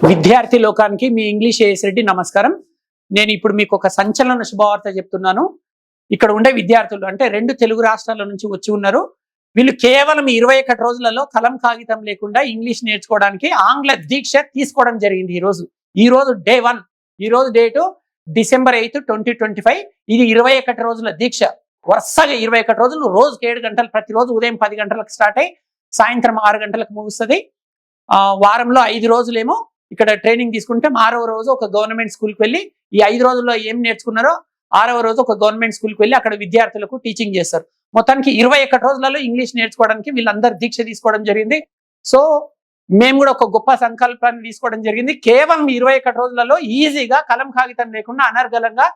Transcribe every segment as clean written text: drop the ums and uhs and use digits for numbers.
విద్యార్థి లోకానికి మీ English as Reddy నమస్కారం. నేను ఇప్పుడు మీకు ఒక సంచలన శుభవార్త చెప్తున్నాను. ఇక్కడ ఉండే విద్యార్థులు అంటే 2 తెలుగు రాష్ట్రాల నుంచి వచ్చి ఉన్నారు. వీళ్ళు కేవలం 21 రోజులలో కలం కాగితం లేకుండా ఇంగ్లీష్ నేర్చుకోవడానికి ఆంగ్ల దీక్ష తీసుకోవడం జరిగింది. ఈ రోజు డే 1, ఈ రోజు డేటు December 8, 2025. ఇది 21 రోజుల దీక్ష. వరుసగా 21 రోజులు, రోజుకి 7 గంటలు, ప్రతిరోజు ఉదయం 10 గంటలకు స్టార్ట్ అయ్యి సాయంత్రం 6 గంటలకు ముగుస్తుంది. వారంలో 5 రోజులేమో ఇక్కడ ట్రైనింగ్ తీసుకుంటే 6వ రోజు ఒక గవర్నమెంట్ స్కూల్కి వెళ్ళి ఈ 5 రోజుల్లో ఏం నేర్చుకున్నారో 6వ రోజు ఒక గవర్నమెంట్ స్కూల్కి వెళ్ళి అక్కడ విద్యార్థులకు టీచింగ్ చేస్తారు. మొత్తానికి 21 రోజులలో ఇంగ్లీష్ నేర్చుకోవడానికి వీళ్ళందరూ దీక్ష తీసుకోవడం జరిగింది. సో మేము కూడా ఒక గొప్ప సంకల్పాన్ని తీసుకోవడం జరిగింది. కేవలం 21 రోజులలో ఈజీగా కలం కాగితం లేకుండా అనర్గళంగా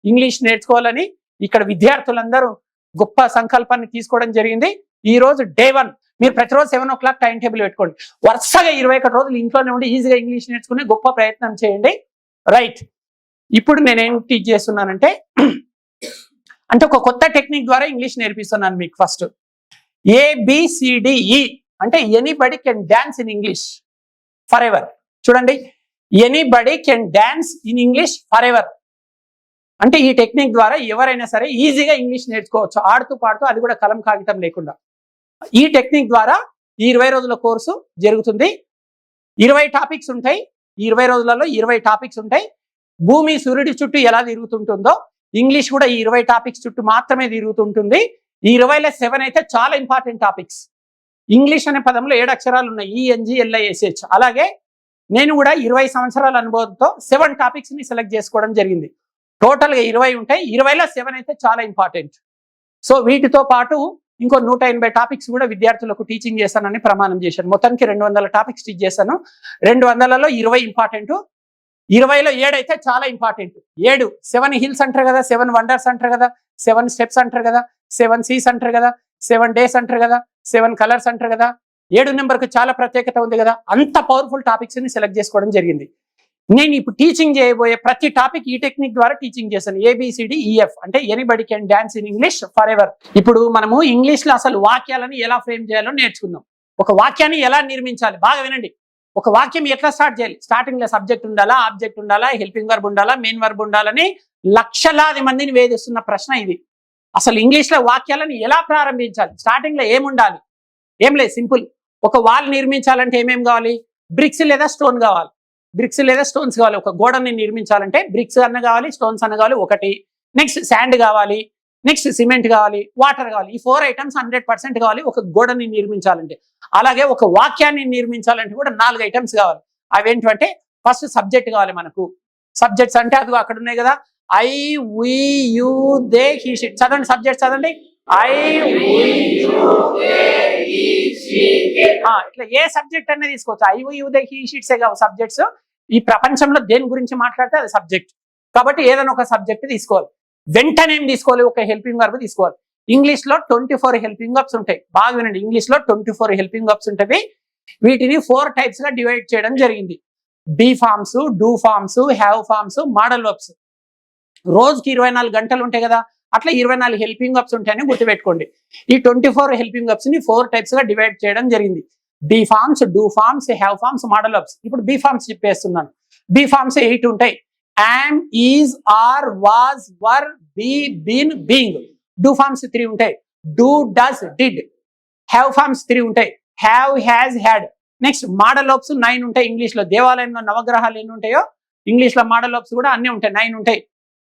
ఇంగ్లీష్ నేర్చుకోవాలని ఇక్కడ విద్యార్థులందరూ గొప్ప సంకల్పాన్ని తీసుకోవడం జరిగింది. ఈ రోజు డే 1. మీరు ప్రతిరోజు 7 o'clock టైం టేబుల్ పెట్టుకోండి. వరుసగా 21 రోజులు ఇంట్లోనే ఉండి ఈజీగా ఇంగ్లీష్ నేర్చుకునే గొప్ప ప్రయత్నం చేయండి. రైట్, ఇప్పుడు నేనేం టీచ్ చేస్తున్నానంటే ఒక కొత్త టెక్నిక్ ద్వారా ఇంగ్లీష్ నేర్పిస్తున్నాను మీకు. ఫస్ట్ ABCDE అంటే anybody can dance in English forever. చూడండి, anybody can dance in English forever అంటే ఈ టెక్నిక్ ద్వారా ఎవరైనా సరే ఈజీగా ఇంగ్లీష్ నేర్చుకోవచ్చు, ఆడుతూ పాడుతూ, అది కూడా కలం కాగితం లేకుండా. ఈ టెక్నిక్ ద్వారా ఈ 20 రోజుల కోర్సు జరుగుతుంది. 20 టాపిక్స్ ఉంటాయి. ఈ 20 రోజులలో 20 టాపిక్స్ ఉంటాయి. భూమి సూర్యుడి చుట్టూ ఎలా తిరుగుతుంటుందో ఇంగ్లీష్ కూడా ఈ 20 టాపిక్స్ చుట్టూ మాత్రమే తిరుగుతుంటుంది. ఈ 20లో 7 అయితే చాలా ఇంపార్టెంట్ టాపిక్స్. ఇంగ్లీష్ అనే పదంలో 7 అక్షరాలు ఉన్నాయి, ENGLISH. అలాగే నేను కూడా 20 సంవత్సరాల అనుభవంతో 7 టాపిక్స్ ని సెలెక్ట్ చేసుకోవడం జరిగింది. టోటల్గా 20 ఉంటాయి. 20లో 7 అయితే చాలా ఇంపార్టెంట్. సో వీటితో పాటు ఇంకో 180 టాపిక్స్ కూడా విద్యార్థులకు టీచింగ్ చేశానని ప్రమాణం చేశాను. మొత్తానికి 200 టాపిక్స్ టీచ్ చేశాను. 200లో 20 ఇంపార్టెంట్, 20లో 7 అయితే చాలా ఇంపార్టెంట్. 7 హిల్స్ అంటారు కదా, 7 వండర్స్ అంటారు కదా, 7 స్టెప్స్ అంటారు కదా, 7 సీస్ అంటారు కదా, 7 డేస్ అంటారు కదా, 7 కలర్స్ అంటారు కదా. 7 నెంబర్కి చాలా ప్రత్యేకత ఉంది కదా. అంత పవర్ఫుల్ టాపిక్స్ ని సెలెక్ట్ చేసుకోవడం జరిగింది. నేను ఇప్పుడు టీచింగ్ చేయబోయే ప్రతి టాపిక్ ఈ టెక్నిక్ ద్వారా టీచింగ్ చేశాను. ABCDEF అంటే anybody can dance in English for ever. ఇప్పుడు మనము ఇంగ్లీష్ లో అసలు వాక్యాలను ఎలా ఫ్రేమ్ చేయాలో నేర్చుకుందాం. ఒక వాక్యాన్ని ఎలా నిర్మించాలి బాగా వినండి. ఒక వాక్యం ఎట్లా స్టార్ట్ చేయాలి? స్టార్టింగ్ లో సబ్జెక్ట్ ఉండాలా, ఆబ్జెక్ట్ ఉండాలా, హెల్పింగ్ వర్బ్ ఉండాలా, మెయిన్ వర్బ్ ఉండాలని లక్షలాది మందిని వేధిస్తున్న ప్రశ్న ఇది. అసలు ఇంగ్లీష్ లో వాక్యాలను ఎలా ప్రారంభించాలి? స్టార్టింగ్ లో ఏముండాలి? ఏం లేదు, సింపుల్. ఒక వాల్ నిర్మించాలంటే ఏమేం కావాలి? బ్రిక్స్ లేదా స్టోన్ కావాలి. బ్రిక్స్ లేదా స్టోన్స్ కావాలి. ఒక గోడని నిర్మించాలంటే బ్రిక్స్ అన్న కావాలి, స్టోన్స్ అన్న కావాలి, ఒకటి. నెక్స్ట్ శాండ్ కావాలి, నెక్స్ట్ సిమెంట్ కావాలి, వాటర్ కావాలి. ఈ 4 ఐటమ్స్ 100% కావాలి ఒక గోడని నిర్మించాలంటే. అలాగే ఒక వాక్యాన్ని నిర్మించాలంటే కూడా 4 ఐటమ్స్ కావాలి. అవేంటంటే ఫస్ట్ సబ్జెక్ట్ కావాలి మనకు. సబ్జెక్ట్స్ అంటే అది అక్కడ ఉన్నాయి కదా, I, we, you, they, he, she. చదవండి, సబ్జెక్ట్ చదవండి. I, we, you, they, he, she. ఇట్లా ఏ సబ్జెక్ట్ అనేది తీసుకోవచ్చు. I, we, you, they, he, she కావు సబ్జెక్ట్స్. ఈ ప్రపంచంలో దేని గురించి మాట్లాడితే అది సబ్జెక్ట్. కాబట్టి ఏదైనా ఒక సబ్జెక్ట్ తీసుకోవాలి. వెంటనే ఏం తీసుకోవాలి? ఒక హెల్పింగ్ వర్బ్ తీసుకోవాలి. ఇంగ్లీష్ లో 24 హెల్పింగ్ వర్బ్స్ ఉంటాయి. బాగా వినండి, ఇంగ్లీష్ లో 24 హెల్పింగ్ వర్బ్స్ ఉంటాయి. వీటిని 4 టైప్స్ గా డివైడ్ చేయడం జరిగింది. Be forms, do forms, have forms, modal verbs. రోజుకి 24 గంటలు ఉంటాయి కదా, అట్లా 24 హెల్పింగ్ వర్బ్స్ ఉంటాయని గుర్తుపెట్టుకోండి. ఈ 24 హెల్పింగ్ వర్బ్స్ ని 4 టైప్స్ గా డివైడ్ చేయడం జరిగింది. Be forms, do forms, have forms, modal verbs. ఇప్పుడు బీ ఫార్మ్స్ చెప్పేస్తున్నాను. బీ ఫార్మ్స్ 8 ఉంటాయి. am, is, are, was, were, be, been, being. Do forms 3 ఉంటాయి. do, does, did. Have forms 3 ఉంటాయి. have, has, had. Next modal verbs 9 ఉంటాయి. English లో దేవాలయంలో నవగ్రహాలు ఎన్ని ఉంటాయో ఇంగ్లీష్ లో మోడల్ వర్బ్స్ కూడా అన్ని ఉంటాయి, 9 ఉంటాయి.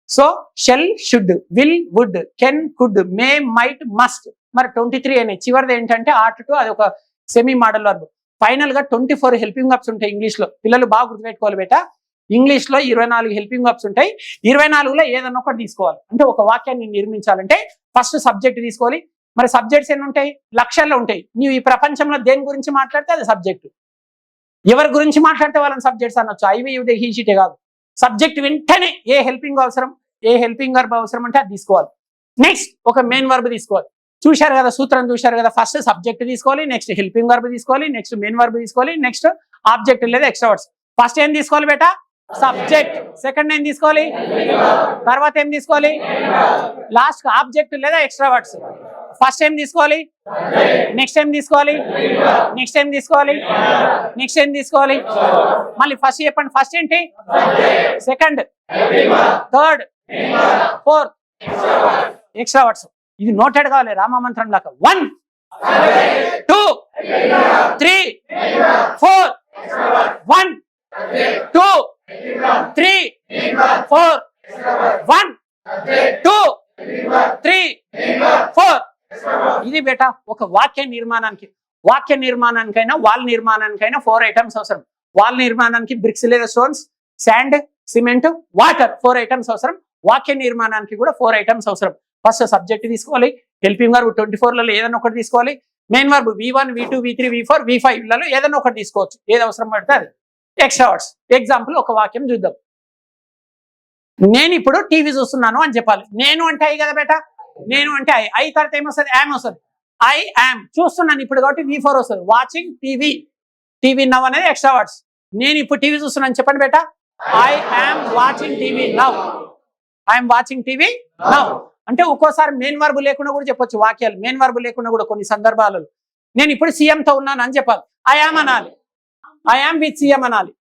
So shall, should, will, would, can, could, may, might, must. మరి 23 అయినాయి. చివరిది ఏంటంటే ఆర్ట్ టు, అది ఒక సెమీ మోడల్ వర్బ్. ఫైనల్ గా 24 హెల్పింగ్ వర్బ్స్ ఉంటాయి ఇంగ్లీష్ లో. పిల్లలు బాగా గుర్తుపెట్టుకోవాలి బేటా. ఇంగ్లీష్ లో 24 హెల్పింగ్ వర్బ్స్ ఉంటాయి. 24లో ఏదన్నా ఒకటి తీసుకోవాలి. అంటే ఒక వాక్యాన్ని నిర్మించాలంటే ఫస్ట్ సబ్జెక్ట్ తీసుకోవాలి. మరి సబ్జెక్ట్స్ ఎన్ని ఉంటాయి? లక్షల్లో ఉంటాయి. నీవు ఈ ప్రపంచంలో దేని గురించి మాట్లాడితే అది సబ్జెక్టు. ఎవరి గురించి మాట్లాడితే వాళ్ళని సబ్జెక్ట్స్ అనొచ్చు. ఐవి యుదే హీ షీటే కాదు. సబ్జెక్ట్ వెంటనే ఏ హెల్పింగ్ వర్బ్ అవసరం అంటే అది తీసుకోవాలి. నెక్స్ట్ ఒక మెయిన్ వర్బ్ తీసుకోవాలి. చూశారు కదా, సూత్రం చూశారు కదా. ఫస్ట్ సబ్జెక్ట్ తీసుకోవాలి, నెక్స్ట్ హెల్పింగ్ వర్బ్ తీసుకోవాలి, నెక్స్ట్ మెయిన్ వర్బ్ తీసుకోవాలి, నెక్స్ట్ ఆబ్జెక్ట్ లేదా ఎక్స్ట్రా వర్డ్స్. ఫస్ట్ ఏం తీసుకోవాలి బేటా? సబ్జెక్ట్. సెకండ్ ఏం తీసుకోవాలి? తర్వాత ఏం తీసుకోవాలి? లాస్ట్ ఆబ్జెక్ట్ లేదా ఎక్స్ట్రా వర్డ్స్. ఫస్ట్ టైం తీసుకోవాలి, నెక్స్ట్ టైం తీసుకోవాలి, నెక్స్ట్ టైం తీసుకోవాలి, నెక్స్ట్ టైం తీసుకోవాలి. మళ్ళీ ఫస్ట్ చెప్పండి. ఫస్ట్ ఏంటి? Second, third, fourth. Extra words. ఇది నోటెడ్ కావాలి రామమంత్రం లాగా. 1 2 3 4 1 2 3 4 1 2 3 4. ఇది బేటా ఒక వాక్య నిర్మాణానికైనా వాల్ నిర్మాణానికైనా 4 ఐటమ్స్ అవసరం. వాల్ నిర్మాణానికి బ్రిక్స్ లేదా stones, sand, cement, water 4 items అవసరం. వాక్య నిర్మాణానికి కూడా 4 ఐటమ్స్ అవసరం. ఫస్ట్ సబ్జెక్ట్ తీసుకోవాలి, హెల్పింగ్ వర్బ్ 24లలో ఏదైనా ఒకటి తీసుకోవాలి, main verb V1 V2 V3 V4 V5లలో ఏదైనా ఒకటి తీసుకోవచ్చు, ఏది అవసరం పడితే అది. Extra words. ఎగ్జాంపుల్ ఒక వాక్యం చూద్దాం. నేను ఇప్పుడు టీవీ చూస్తున్నాను అని చెప్పాలి. నేను అంటే ఐ కదా బేటా, నేను అంటే ఐ తర్వాత ఏమొస్తుంది? యామ్ వస్తుంది. ఐ యామ్ చూస్తున్నాను ఇప్పుడు కాబట్టి V4 వస్తుంది. వాచింగ్ టీవీ, టీవీ నవ్ అనేది ఎక్స్ట్రా వర్డ్స్. నేను ఇప్పుడు టీవీ చూస్తున్నాను చెప్పండి బేటా. I am watching TV now. I'm watching TV now. అంటే ఒక్కోసారి మెయిన్ వర్బ్ లేకుండా కూడా చెప్పొచ్చు వాక్యాలు. మెయిన్ వర్బ్ లేకుండా కూడా కొన్ని సందర్భాలలో నేను ఇప్పుడు సీఎంతో ఉన్నాను అని చెప్పాలి. ఐ యామ్ అనాలి, ఐ యామ్ విత్ సీఎం అనాలి.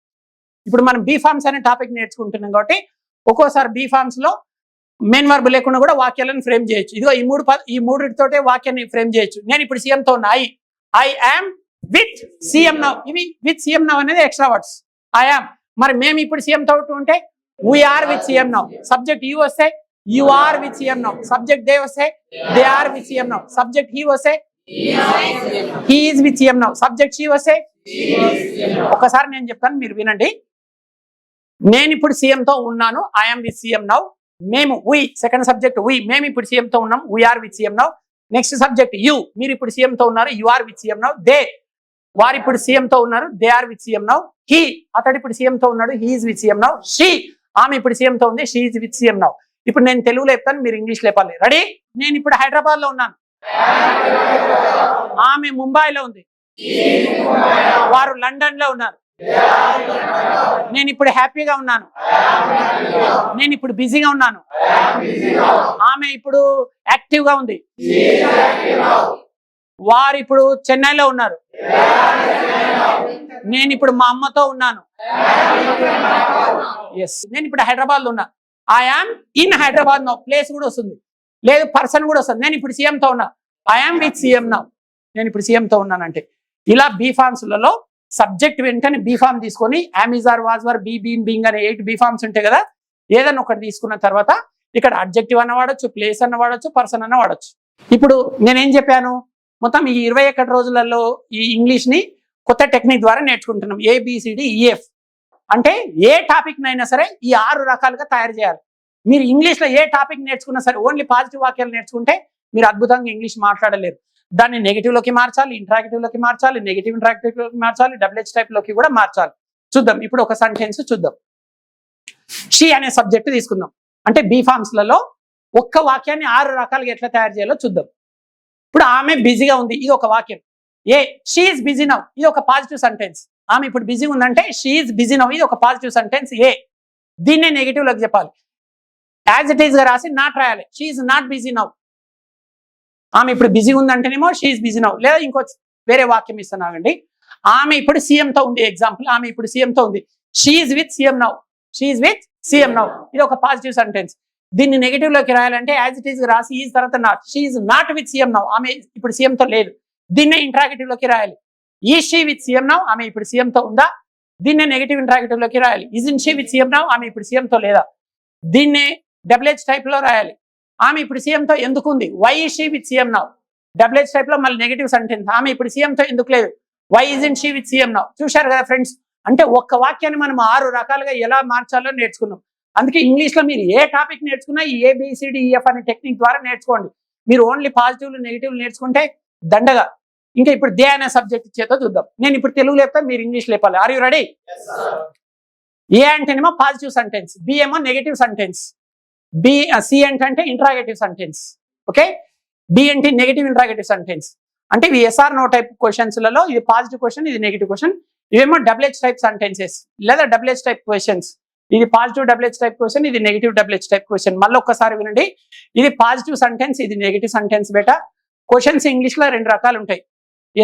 ఇప్పుడు మనం బీ ఫార్మ్స్ అనే టాపిక్ నేర్చుకుంటున్నాం కాబట్టి ఒక్కోసారి బీ ఫార్మ్స్ లో మెయిన్ వర్బ్ లేకుండా కూడా వాక్యాలను ఫ్రేమ్ చేయొచ్చు. ఇదిగో ఈ మూడితోటే వాక్యాన్ని ఫ్రేమ్ చేయొచ్చు. నేను ఇప్పుడు సీఎంతో ఉన్నా, I am with CM now. ఇవి విత్ సీఎం నవ్ అనేది ఎక్స్ట్రా వర్డ్స్. I am. మరి మేము ఇప్పుడు సీఎంతో ఉంటే we are with CM now. Subject you వస్తే you are with CM now. Subject they వస్తే they are with CM now. Subject he వస్తే he is with CM now. Subject she వస్తే. ఒకసారి నేను చెప్తాను, మీరు వినండి. నేను ఇప్పుడు సీఎంతో ఉన్నాను, ఐఎమ్ విత్ సీఎం నవ్. మేము వి, సెకండ్ సబ్జెక్ట్ వి, మేము ఇప్పుడు సీఎంతో ఉన్నాం, we are with CM now. Next subject you, మీరు ఇప్పుడు సీఎంతో ఉన్నారు, you are with CM now. They, వారు ఇప్పుడు సీఎంతో ఉన్నారు, they are with CM now. He, అతడు ఇప్పుడు సీఎంతో ఉన్నాడు, he is with CM now. She, ఆమె ఇప్పుడు సీఎంతో ఉంది, she is with CM now. ఇప్పుడు నేను తెలుగులో చెప్తాను, మీరు ఇంగ్లీష్ లేపాలి. రెడీ? నేను ఇప్పుడు హైదరాబాద్ లో ఉన్నాను, ఆమె ముంబైలో ఉంది, వారు లండన్ లో ఉన్నారు. నేను ఇప్పుడు హ్యాపీగా ఉన్నాను, నేను ఇప్పుడు బిజీగా ఉన్నాను, ఆమె ఇప్పుడు యాక్టివ్ గా ఉంది, వారు ఇప్పుడు చెన్నైలో ఉన్నారు, నేను ఇప్పుడు మా అమ్మతో ఉన్నాను. ఎస్, నేను ఇప్పుడు హైదరాబాద్ లో ఉన్నా. I yam in Hyderabad now. Place కూడా వస్తుంది, లేదు పర్సన్ కూడా వస్తుంది. నేను ఇప్పుడు సీఎంతో ఉన్నా, I am with CM now. నేను ఇప్పుడు సీఎంతో ఉన్నానంటే ఇలా బీ ఫార్మ్స్లలో సబ్జెక్ట్ వెంటనే బీ ఫార్మ్ తీసుకొని అమిజార్, వాజ్వర్, బీ, బీన్, బింగ్ అనే 8 బీ ఫార్మ్స్ ఉంటాయి కదా, ఏదన్నా ఒకటి తీసుకున్న తర్వాత ఇక్కడ అడ్జెక్టివ్ అన్న వాడచ్చు, ప్లేస్ అన్న వాడచ్చు, పర్సన్ అన్న వాడచ్చు. ఇప్పుడు నేనేం చెప్పాను, మొత్తం ఈ 21 రోజులలో ఈ ఇంగ్లీష్ ని కొత్త టెక్నిక్ ద్వారా నేర్చుకుంటున్నాం. ABCDEF అంటే ఏ టాపిక్ నైనా సరే ఈ 6 రకాలుగా తయారు చేయాలి. మీరు ఇంగ్లీష్ లో ఏ టాపిక్ నేర్చుకున్నా సరే ఓన్లీ పాజిటివ్ వాక్యాలు నేర్చుకుంటే మీరు అద్భుతంగా ఇంగ్లీష్ మాట్లాడలేరు. దాన్ని నెగిటివ్ లోకి మార్చాలి, ఇంటరాక్టివ్ లోకి మార్చాలి, నెగిటివ్ ఇంటరాక్టివ్ లోకి మార్చాలి, డబ్ల్యూహెచ్ టైప్ లోకి కూడా మార్చాలి. చూద్దాం ఇప్పుడు ఒక సెంటెన్స్ చూద్దాం. షీ అనే సబ్జెక్ట్ తీసుకుందాం. అంటే బీ ఫార్మ్స్ లలో ఒక్క వాక్యాన్ని 6 రకాలుగా ఎట్లా తయారు చేయాలో చూద్దాం. ఇప్పుడు ఆమె బిజీగా ఉంది, ఇది ఒక వాక్యం. ఏ, షీ ఈజ్ బిజీ నౌ, ఇది ఒక పాజిటివ్ సెంటెన్స్. ఆమె ఇప్పుడు బిజీ ఉందంటే షీ ఈజ్ బిజీ నౌ, ఇది ఒక పాజిటివ్ సెంటెన్స్. ఏ, దీన్నే నెగిటివ్ లోకి చెప్పాలి. యాజ్ ఇట్ ఈస్ గా రాసి నాట్ రాయాలి. She is not busy now. ఆమె ఇప్పుడు బిజీ ఉందంటేనేమో షీ ఈజ్ బిజీ నౌ. లేదా ఇంకో వేరే వాక్యం ఇస్తున్నానండి. ఆమె ఇప్పుడు సీఎంతో ఉంది. ఎగ్జాంపుల్, ఆమె ఇప్పుడు సీఎంతో ఉంది. She is with CM now. She is with CM now, ఇది ఒక పాజిటివ్ సెంటెన్స్. దీన్ని నెగిటివ్ లోకి రాయాలంటే యాజ్ ఇట్ ఈస్ రాసి ఈజ్ తర్వాత not. She is not with CM now, ఆమె ఇప్పుడు సీఎంతో లేదు. దీన్నే ఇంటరాగేటివ్ లోకి రాయాలి. ఈ షీ విత్ సీఎం నౌ, ఆమె ఇప్పుడు సీఎంతో ఉందా. దీన్నే నెగిటివ్ ఇంటరాగేటివ్ లోకి రాయాలి. Is in she with CM now, ఆమె ఇప్పుడు సీఎంతో లేదా. దీన్నే డబ్ల్యూహెచ్ టైప్ లో రాయాలి. ఆమె ఇప్పుడు సీఎంతో ఎందుకు ఉంది. Why is she with CM now. WH type లో మళ్ళీ నెగిటివ్ సెంటెన్స్. ఆమె ఇప్పుడు సీఎంతో ఎందుకు లేదు. Why is in she with CM now. చూశారు కదా ఫ్రెండ్స్, అంటే ఒక్క వాక్యాన్ని మనం 6 రకాలుగా ఎలా మార్చాలో నేర్చుకున్నాం. అందుకే ఇంగ్లీష్ లో మీరు ఏ టాపిక్ నేర్చుకున్నా ఈ ABCDEF అనే టెక్నిక్ ద్వారా నేర్చుకోండి. మీరు ఓన్లీ పాజిటివ్లు నెగిటివ్లు నేర్చుకుంటే దండగా. ఇంకా ఇప్పుడు దే అనే సబ్జెక్ట్ చేతో చూద్దాం. నేను ఇప్పుడు తెలుగు లేపుతా, మీరు ఇంగ్లీష్ లేపాలి. Are you ready? ఏ అంటేనేమో పాజిటివ్ సెంటెన్స్, బి ఏమో నెగిటివ్ సెంటెన్స్, సి అంటే ఇంటరాగేటివ్ సెంటెన్స్. ఓకే, బి అంటే నెగిటివ్ ఇంటరాగేటివ్ సెంటెన్స్. అంటే ఇవి SR నో టైప్ క్వశ్చన్స్ లలో ఇది పాజిటివ్ క్వశ్చన్, ఇది నెగిటివ్ క్వశ్చన్. ఇవేమో డబ్ల్యూహెచ్ టైప్ సెంటెన్సెస్ లేదా డబ్ల్యూహెచ్ టైప్ క్వశ్చన్స్. ఇది పాజిటివ్ డబ్ల్యూహెచ్ టైప్ క్వశ్చన్, ఇది నెగిటివ్ డబ్ల్యూహెచ్ టైప్ క్వశ్చన్. మళ్ళీ ఒక్కసారి వినండి, ఇది పాజిటివ్ సెంటెన్స్, ఇది నెగిటివ్ సెంటెన్స్ బేటా. క్వశ్చన్స్ ఇంగ్లీష్ లో 2 రకాలు ఉంటాయి.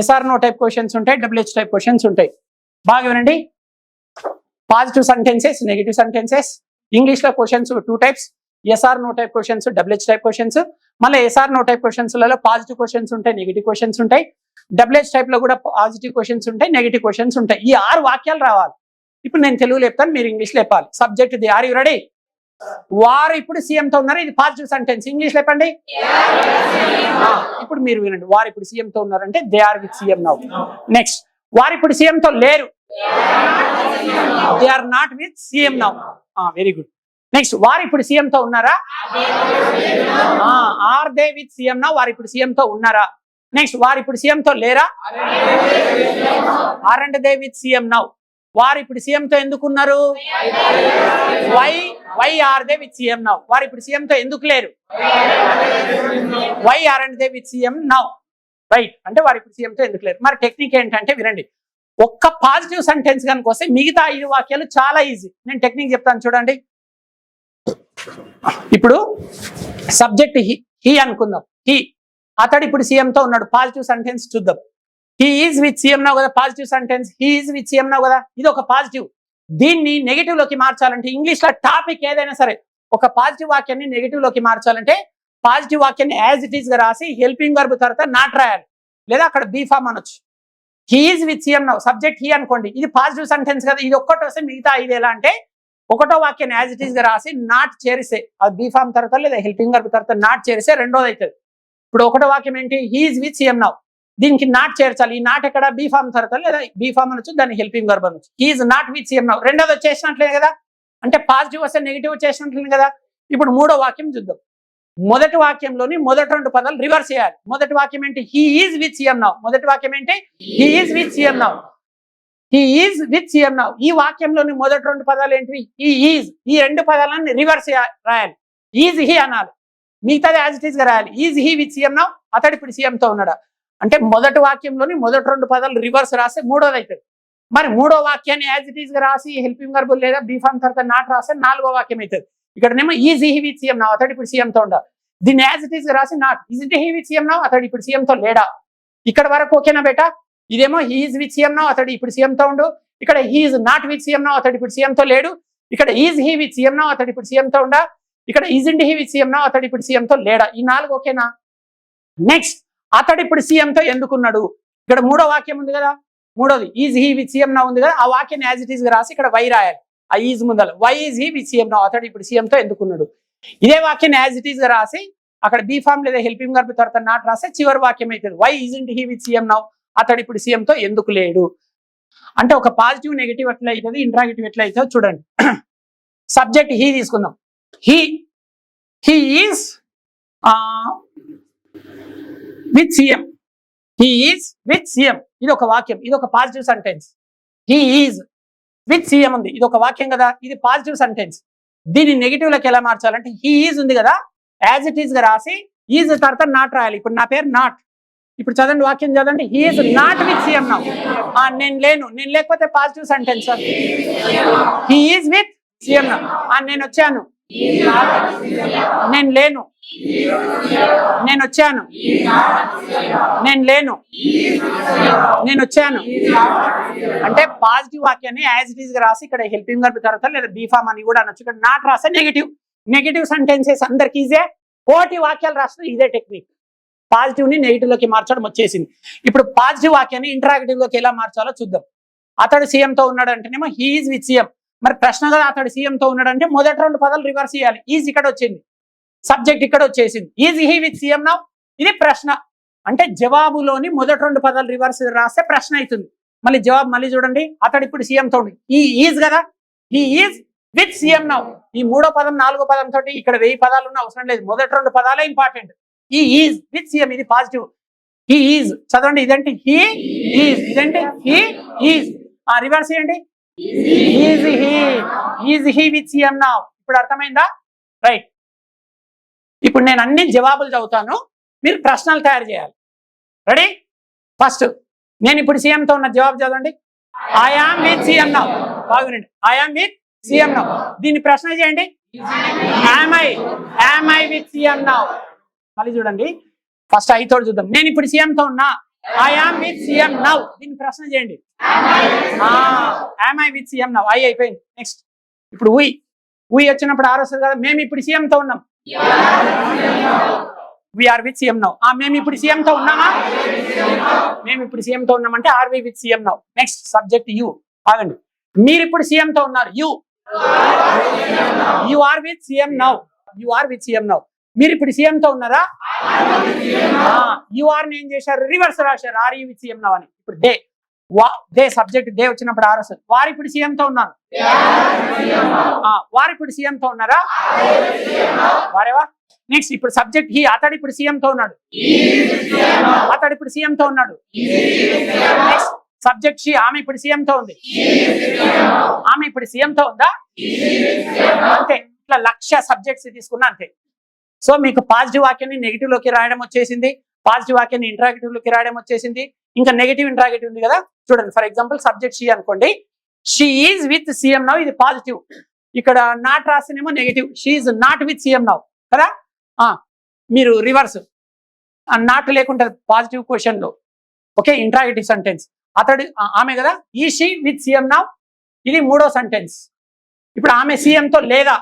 ఎస్ఆర్ నో టైప్ క్వశ్చన్స్ ఉంటాయి, డబ్ల్యూహెచ్ టైప్ క్వశ్చన్స్ ఉంటాయి. బాగా వినండి. Positive sentences, negative sentences. English లో questions 2 types, yes or no type questions, WH type questions. మళ్ళీ ఎస్ఆర్ నో టైప్ క్వశ్చన్స్ లలో పాజిటివ్ క్వశ్చన్స్ ఉంటాయి, నెగిటివ్ క్వశ్చన్స్ ఉంటాయి. డబ్ల్యూహెచ్ టైప్ లో కూడా పాజిటివ్ క్వశ్చన్స్ ఉంటాయి, నెగిటివ్ క్వశ్చన్స్ ఉంటాయి. ఈ 6 వాక్యాలు రావాలి. ఇప్పుడు నేను తెలుగులో చెప్తాను, మీరు ఇంగ్లీష్ లో చెప్పాలి. Subject the. Are you ready? వారు ఇప్పుడు సీఎం తో ఉన్నారు, ఇది పాజిటివ్ సెంటెన్స్. ఇంగ్లీష్ లో చెప్పండి. ఇప్పుడు మీరు వినండి. వారు ఇప్పుడు సీఎం తో ఉన్నారంటే they are with CM now. Next, వారు ఇప్పుడు సీఎం తో లేరు, they are not with CM now. Very good. Next, వారు ఇప్పుడు సీఎం తో ఉన్నారా? Are they with CM now? వారు ఇప్పుడు సీఎం తో ఉన్నారా? నెక్స్ట్, వారు ఇప్పుడు సీఎం తో లేరా? Are and they with CM now? వారు ఇప్పుడు సీఎం తో ఎందుకు ఉన్నారు? Why are they with CM now? వారు ఇప్పుడు సీఎం తో ఎందుకు లేరు? Why are and they with CM now? Right. అంటే వారు ఇప్పుడు సీఎం తో ఎందుకు లేరు. మరి టెక్నిక్ ఏంటంటే వినండి. ఒక్క పాజిటివ్ సెంటెన్స్ కనుక వస్తే మిగతా 5 వాక్యాలు చాలా ఈజీ. నేను టెక్నిక్ చెప్తాను చూడండి. ఇప్పుడు సబ్జెక్ట్ హీ అనుకుందాం. హీ, అతడు ఇప్పుడు సీఎం తో ఉన్నాడు. పాజిటివ్ సెంటెన్స్ చూద్దాం. He is with CM now కదా positive sentence. He is with CM now కదా, ఇది ఒక పాజిటివ్. దీన్ని నెగిటివ్ లోకి మార్చాలంటే ఇంగ్లీష్ లో టాపిక్ ఏదైనా సరే ఒక పాజిటివ్ వాక్యాన్ని నెగిటివ్ లోకి మార్చాలంటే పాజిటివ్ వాక్యాన్ని యాజ్ ఇట్ ఈస్ గా రాసి హెల్పింగ్ వర్బ్ తర్వాత నాట్ రాయాలి, లేదా అక్కడ బీ ఫామ్ అనొచ్చు. He is with CM now, subject he అనుకోండి, ఇది పాజిటివ్ సెంటెన్స్ కదా. ఇది ఒక్కటి వస్తే మిగతా 5 ఎలా అంటే ఒకటో వాక్యాన్ని యాజ్ ఇట్ ఈస్ గా రాసి నాట్ చేరిస్తే అది బీ ఫామ్ తర్వాత లేదా హెల్పింగ్ వర్బ్ తర్వాత నాట్ చేరిస్తే రెండోది అవుతుంది. ఇప్పుడు ఒకటో వాక్యం ఏంటి? He is with CM now, దీనికి నాట్ చేర్చాలి. ఈ నాట్ ఎక్కడ? బీ ఫామ్ తర్వాత లేదా బీ ఫామ్ అనొచ్చు, దాన్ని హెల్పింగ్ వర్బ్ అనొచ్చు. He is not with CM now, రెండోది వచ్చేసినట్లే కదా. అంటే పాజిటివ్ వస్తే నెగిటివ్ వచ్చేసినట్లే కదా. ఇప్పుడు మూడో వాక్యం చూద్దాం. మొదటి వాక్యంలోని మొదటి 2 పదాలు రివర్స్ చేయాలి. మొదటి వాక్యం ఏంటి? He is with CM now. మొదటి వాక్యం ఏంటి? He is with CM now. He is with CM now. ఈ వాక్యంలోని మొదటి 2 పదాలు ఏంటివి? He is. ఈ 2 పదాలను రివర్స్ రాయాలి. ఈజ్ హీ అనాలి, మిగతాది యాజ్ ఇట్ ఈస్ గా రాయాలి. Is he with CM now? అతడు ఇప్పుడు సీఎం తో ఉన్నాడా? అంటే మొదటి వాక్యంలోని మొదటి 2 పదాలు రివర్స్ రాస్తే మూడోది అవుతుంది. మరి మూడో వాక్యాన్ని యాజ్ ఇట్ ఈస్ గా రాసి హెల్పింగ్ వర్బ్ లేదా బీ ఫామ్ తర్వాత నాట్ రాస్తే 4వ వాక్యం అవుతుంది. ఇక్కడనేమో is he with CM now, అతడు ఇప్పుడు సీఎం తో ఉండాలి. దీన్ని యాజ్ ఇట్ ఈస్ గా రాసి not. Is he with CM now? అతడు ఇప్పుడు సీఎం తో లేడా? ఇక్కడ వరకు ఓకేనా బేటా? ఇదేమో he is with CM now, అతడు ఇప్పుడు సీఎం తో ఉండు. ఇక్కడ he is not with CM now, అతడు ఇప్పుడు సీఎం తో లేడు. ఇక్కడ is he with CM now, అతడు ఇప్పుడు సీఎం తో ఉండా. ఇక్కడ isn't he with CM now, అతడు ఇప్పుడు సీఎం తో లేడా? ఈ 4 ఓకేనా? నెక్స్ట్, అతడు ఇప్పుడు సీఎం తో ఎందుకున్నాడు? ఇక్కడ మూడో వాక్యం ఉంది కదా, మూడోది is he with CM now ఉంది కదా. ఆ వాక్యాన్ని యాజ్ ఇట్ ఈస్ గా రాసి ఇక్కడ వై రాయాలి. ఆ ఈజ్ ముందల why is he with CM now, అతడు ఇప్పుడు సీఎం తో ఎందుకున్నాడు. ఇదే వాక్యాన్ని యాజ్ ఇట్ ఈస్ గా రాసి అక్కడ బీ ఫామ్ లేదా హెల్పింగ్ వర్బ్ తర్వాత నాట్ రాస్తే చివరి వాక్యం అవుతుంది. Why isn't he with CM now, అతడు ఇప్పుడు సీఎం తో ఎందుకు లేడు. అంటే ఒక పాజిటివ్ నెగిటివ్ ఎట్లా అవుతుంది, ఇంట్రాగేటివ్ ఎట్లా అవుతుందో చూడండి. సబ్జెక్ట్ హీ తీసుకుందాం. He is with CM. He is with CM, ఇది ఒక వాక్యం, ఇది ఒక positive sentence. He is with CM ఉంది, ఇది ఒక వాక్యం కదా, ఇది పాజిటివ్ సెంటెన్స్. దీన్ని నెగిటివ్ లోకి ఎలా మార్చాలంటే హీ ఈజ్ ఉంది కదా, యాజ్ ఇట్ ఈస్ గా రాసి ఈజ్ తర్వాత నాట్ రాయాలి. ఇప్పుడు నా పేరు నాట్. ఇప్పుడు చదవండి, వాక్యం చదవండి. He is not with CM now. నేను లేను, నేను లేకపోతే positive sentence. He is with CM now. నేను వచ్చాను, నేను లేను, నేను వచ్చాను, నేను లేను, నేను వచ్చాను. అంటే పాజిటివ్ వాక్యాన్ని యాజ్ ఇట్ ఈస్ గా రాసి ఇక్కడ హెల్పింగ్ వర్బ్ తర్వాత లేదా బీ ఫామ్ అని కూడా అనొచ్చు. ఇక్కడ నాట్ రాస్తే నెగిటివ్ సెంటెన్సెస్ అందరికి ఈజే. కోటి వాక్యాలు రాస్తే ఇదే టెక్నిక్. పాజిటివ్ ని నెగిటివ్ లోకి మార్చడం వచ్చేసింది. ఇప్పుడు పాజిటివ్ వాక్యాన్ని ఇంటరాగేటివ్ లోకి ఎలా మార్చాలో చూద్దాం. అతడు సీఎం తో ఉన్నాడు అంటేనేమో హీ ఈజ్ విత్ సీఎం. మరి ప్రశ్న కదా, అతడు సీఎం తో ఉన్నాడు అంటే మొదటి 2 పదాలు రివర్స్ చేయాలి. ఈజ్ ఇక్కడ వచ్చింది, సబ్జెక్ట్ ఇక్కడ వచ్చేసింది. Is he with CM now, ఇది ప్రశ్న. అంటే జవాబులోని మొదటి 2 పదాలు రివర్స్ రాస్తే ప్రశ్న అవుతుంది. మళ్ళీ జవాబు మళ్ళీ చూడండి. అతడు ఇప్పుడు సీఎం తో ఉండి, ఈ ఈజ్ కదా, he is with CM now. ఈ 3వ పదం 4వ పదం తోటి ఇక్కడ 1000 పదాలు ఉన్న అవసరం లేదు, మొదటి 2 పదాలే ఇంపార్టెంట్. ఈ ఈజ్ విత్ సీఎం, ఇది పాజిటివ్. హీ ఈజ్ చదవండి, ఇదంటే హీ ఈజ్, ఇదంటే హీ ఈజ్. రివర్స్ చేయండి, is he with CM now. ఇప్పుడు అర్థమైందా? రైట్. ఇప్పుడు నేను అన్ని జవాబులు చదువుతాను, మీరు ప్రశ్నలు తయారు చేయాలి. రెడీ? ఫస్ట్, నేను ఇప్పుడు సీఎం తో ఉన్న జవాబు చదవండి. I am with CM now. బాగుండండి, I am with CM now. దీన్ని ప్రశ్న చేయండి. Am I with CM now. మళ్ళీ చూడండి, ఫస్ట్ ఐ తోటి చూద్దాం. నేను ఇప్పుడు సీఎం తో ఉన్నా. I am with CM now. దీన్ని ప్రశ్న చేయండి. I with CM now. I అయిపోయింది. నెక్స్ట్ ఇప్పుడు వి వచ్చినప్పుడు ఆర్ వస్తుంది కదా. మేము ఇప్పుడు సీఎం తో ఉన్నాం. We are with CM now. మేము ఇప్పుడు సీఎం తో ఉన్నామా? మేము ఇప్పుడు సీఎం తో ఉన్నామంటే are we with CM now. Next subject you. ఆగండి. మీరు ఇప్పుడు సీఎం తో ఉన్నారు. You are with CM now. You are with CM now. మీరు ఇప్పుడు సీఎం తో ఉన్నారా? యు ఆర్ ఏం చేశారు? రివర్స్ రాశారు. Are you with CM now అని. ఇప్పుడు దే సబ్జెక్ట్ దే వచ్చినప్పుడు ఆర్ వస్తుంది. వారు ఇప్పుడు సీఎం తో ఉన్నారు. వారు ఇప్పుడు సీఎం తో ఉన్నారా? వారేవా. నెక్స్ట్ ఇప్పుడు సబ్జెక్ట్ హీ. అతడు ఇప్పుడు సీఎం తో ఉన్నాడు. అతడు ఇప్పుడు సీఎం తో ఉన్నాడు. Next subject she. ఆమె ఇప్పుడు సీఎం తో ఉంది. ఆమె ఇప్పుడు సీఎం తో ఉందా? అంతే. ఇట్లా లక్ష సబ్జెక్ట్స్ తీసుకున్నా అంతే. సో మీకు పాజిటివ్ వాక్యాన్ని నెగిటివ్ లోకి రాయడం వచ్చేసింది. పాజిటివ్ వాక్యాన్ని ఇంట్రాగేటివ్ లోకి రాయడం వచ్చేసింది. ఇంకా నెగిటివ్ ఇంట్రాగేటివ్ ఉంది కదా. చూడండి, ఫర్ ఎగ్జాంపుల్ సబ్జెక్ట్ షీ అనుకోండి. She is with CM now. ఇది పాజిటివ్. ఇక్కడ నాట్ రాసినేమో negative. She is not with CM now కదా. మీరు రివర్స్ నాట్ లేకుండా పాజిటివ్ క్వశ్చన్ లో. Okay, interrogative sentence. అతడు ఆమె కదా. ఈ షీ విత్ సీఎం నౌ. ఇది మూడో సెంటెన్స్. ఇప్పుడు ఆమె సీఎం తో లేదా.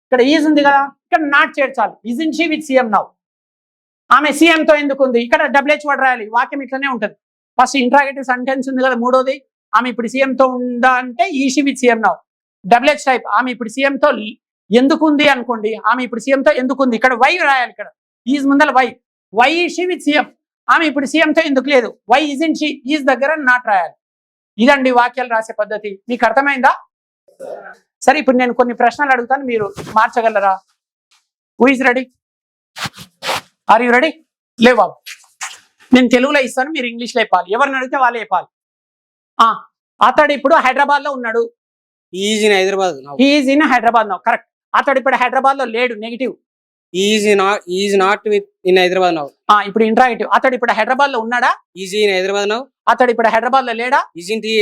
ఇక్కడ ఈజ్ ఉంది కదా, ఇక్కడ నాట్ చేర్చాలి. Isn't she with CM now. ఆమె సీఎం తో ఎందుకు ఉంది? ఇక్కడ డబ్ల్యూహెచ్ వర్డ్ రాయాలి. వాక్యం ఇట్లనే ఉంటుంది. ఫస్ట్ ఇంట్రాగేటివ్ సెంటెన్స్ ఉంది కదా, మూడోది. ఆమె ఇప్పుడు సీఎం తో ఉందా అంటే ఈ she with CM now. WH type. ఆమె ఇప్పుడు సీఎం తో ఎందుకు ఉంది అనుకోండి. ఆమె ఇప్పుడు సీఎం తో ఎందుకు ఉంది? ఇక్కడ వై రాయాలి. ఇక్కడ ఈజ్ ముందర వై ఈ షీ విత్ సీఎం. ఆమె ఇప్పుడు సీఎం తో ఎందుకు లేదు? Why isn't she. ఈజ్ దగ్గర నాట్ రాయాలి. ఇదండి వాక్యాలు రాసే పద్ధతి. మీకు అర్థమైందా? సరే, ఇప్పుడు నేను కొన్ని ప్రశ్నలు అడుగుతాను, మీరు మార్చగలరా? Who is ready? Are you ready? లే బాబు, నేను తెలుగులో ఇస్తాను, మీరు ఇంగ్లీష్లో చెప్పాలి. ఎవరిని అడిగితే వాళ్ళే చెప్పాలి. అతడు ఇప్పుడు హైదరాబాద్ లో ఉన్నాడు. Is in Hyderabad. Is in Hyderabad now. Correct. అతడు ఇప్పుడు హైదరాబాద్ లో లేడు. Negative. Is not with in Hyderabad now. ఇప్పుడు ఇంట్రాగేటివ్. అతడు ఇప్పుడు హైదరాబాద్ లో ఉన్నాడా? Is in Hyderabad now. అతడు ఇప్పుడు హైదరాబాద్ లో లేడా? Isn't he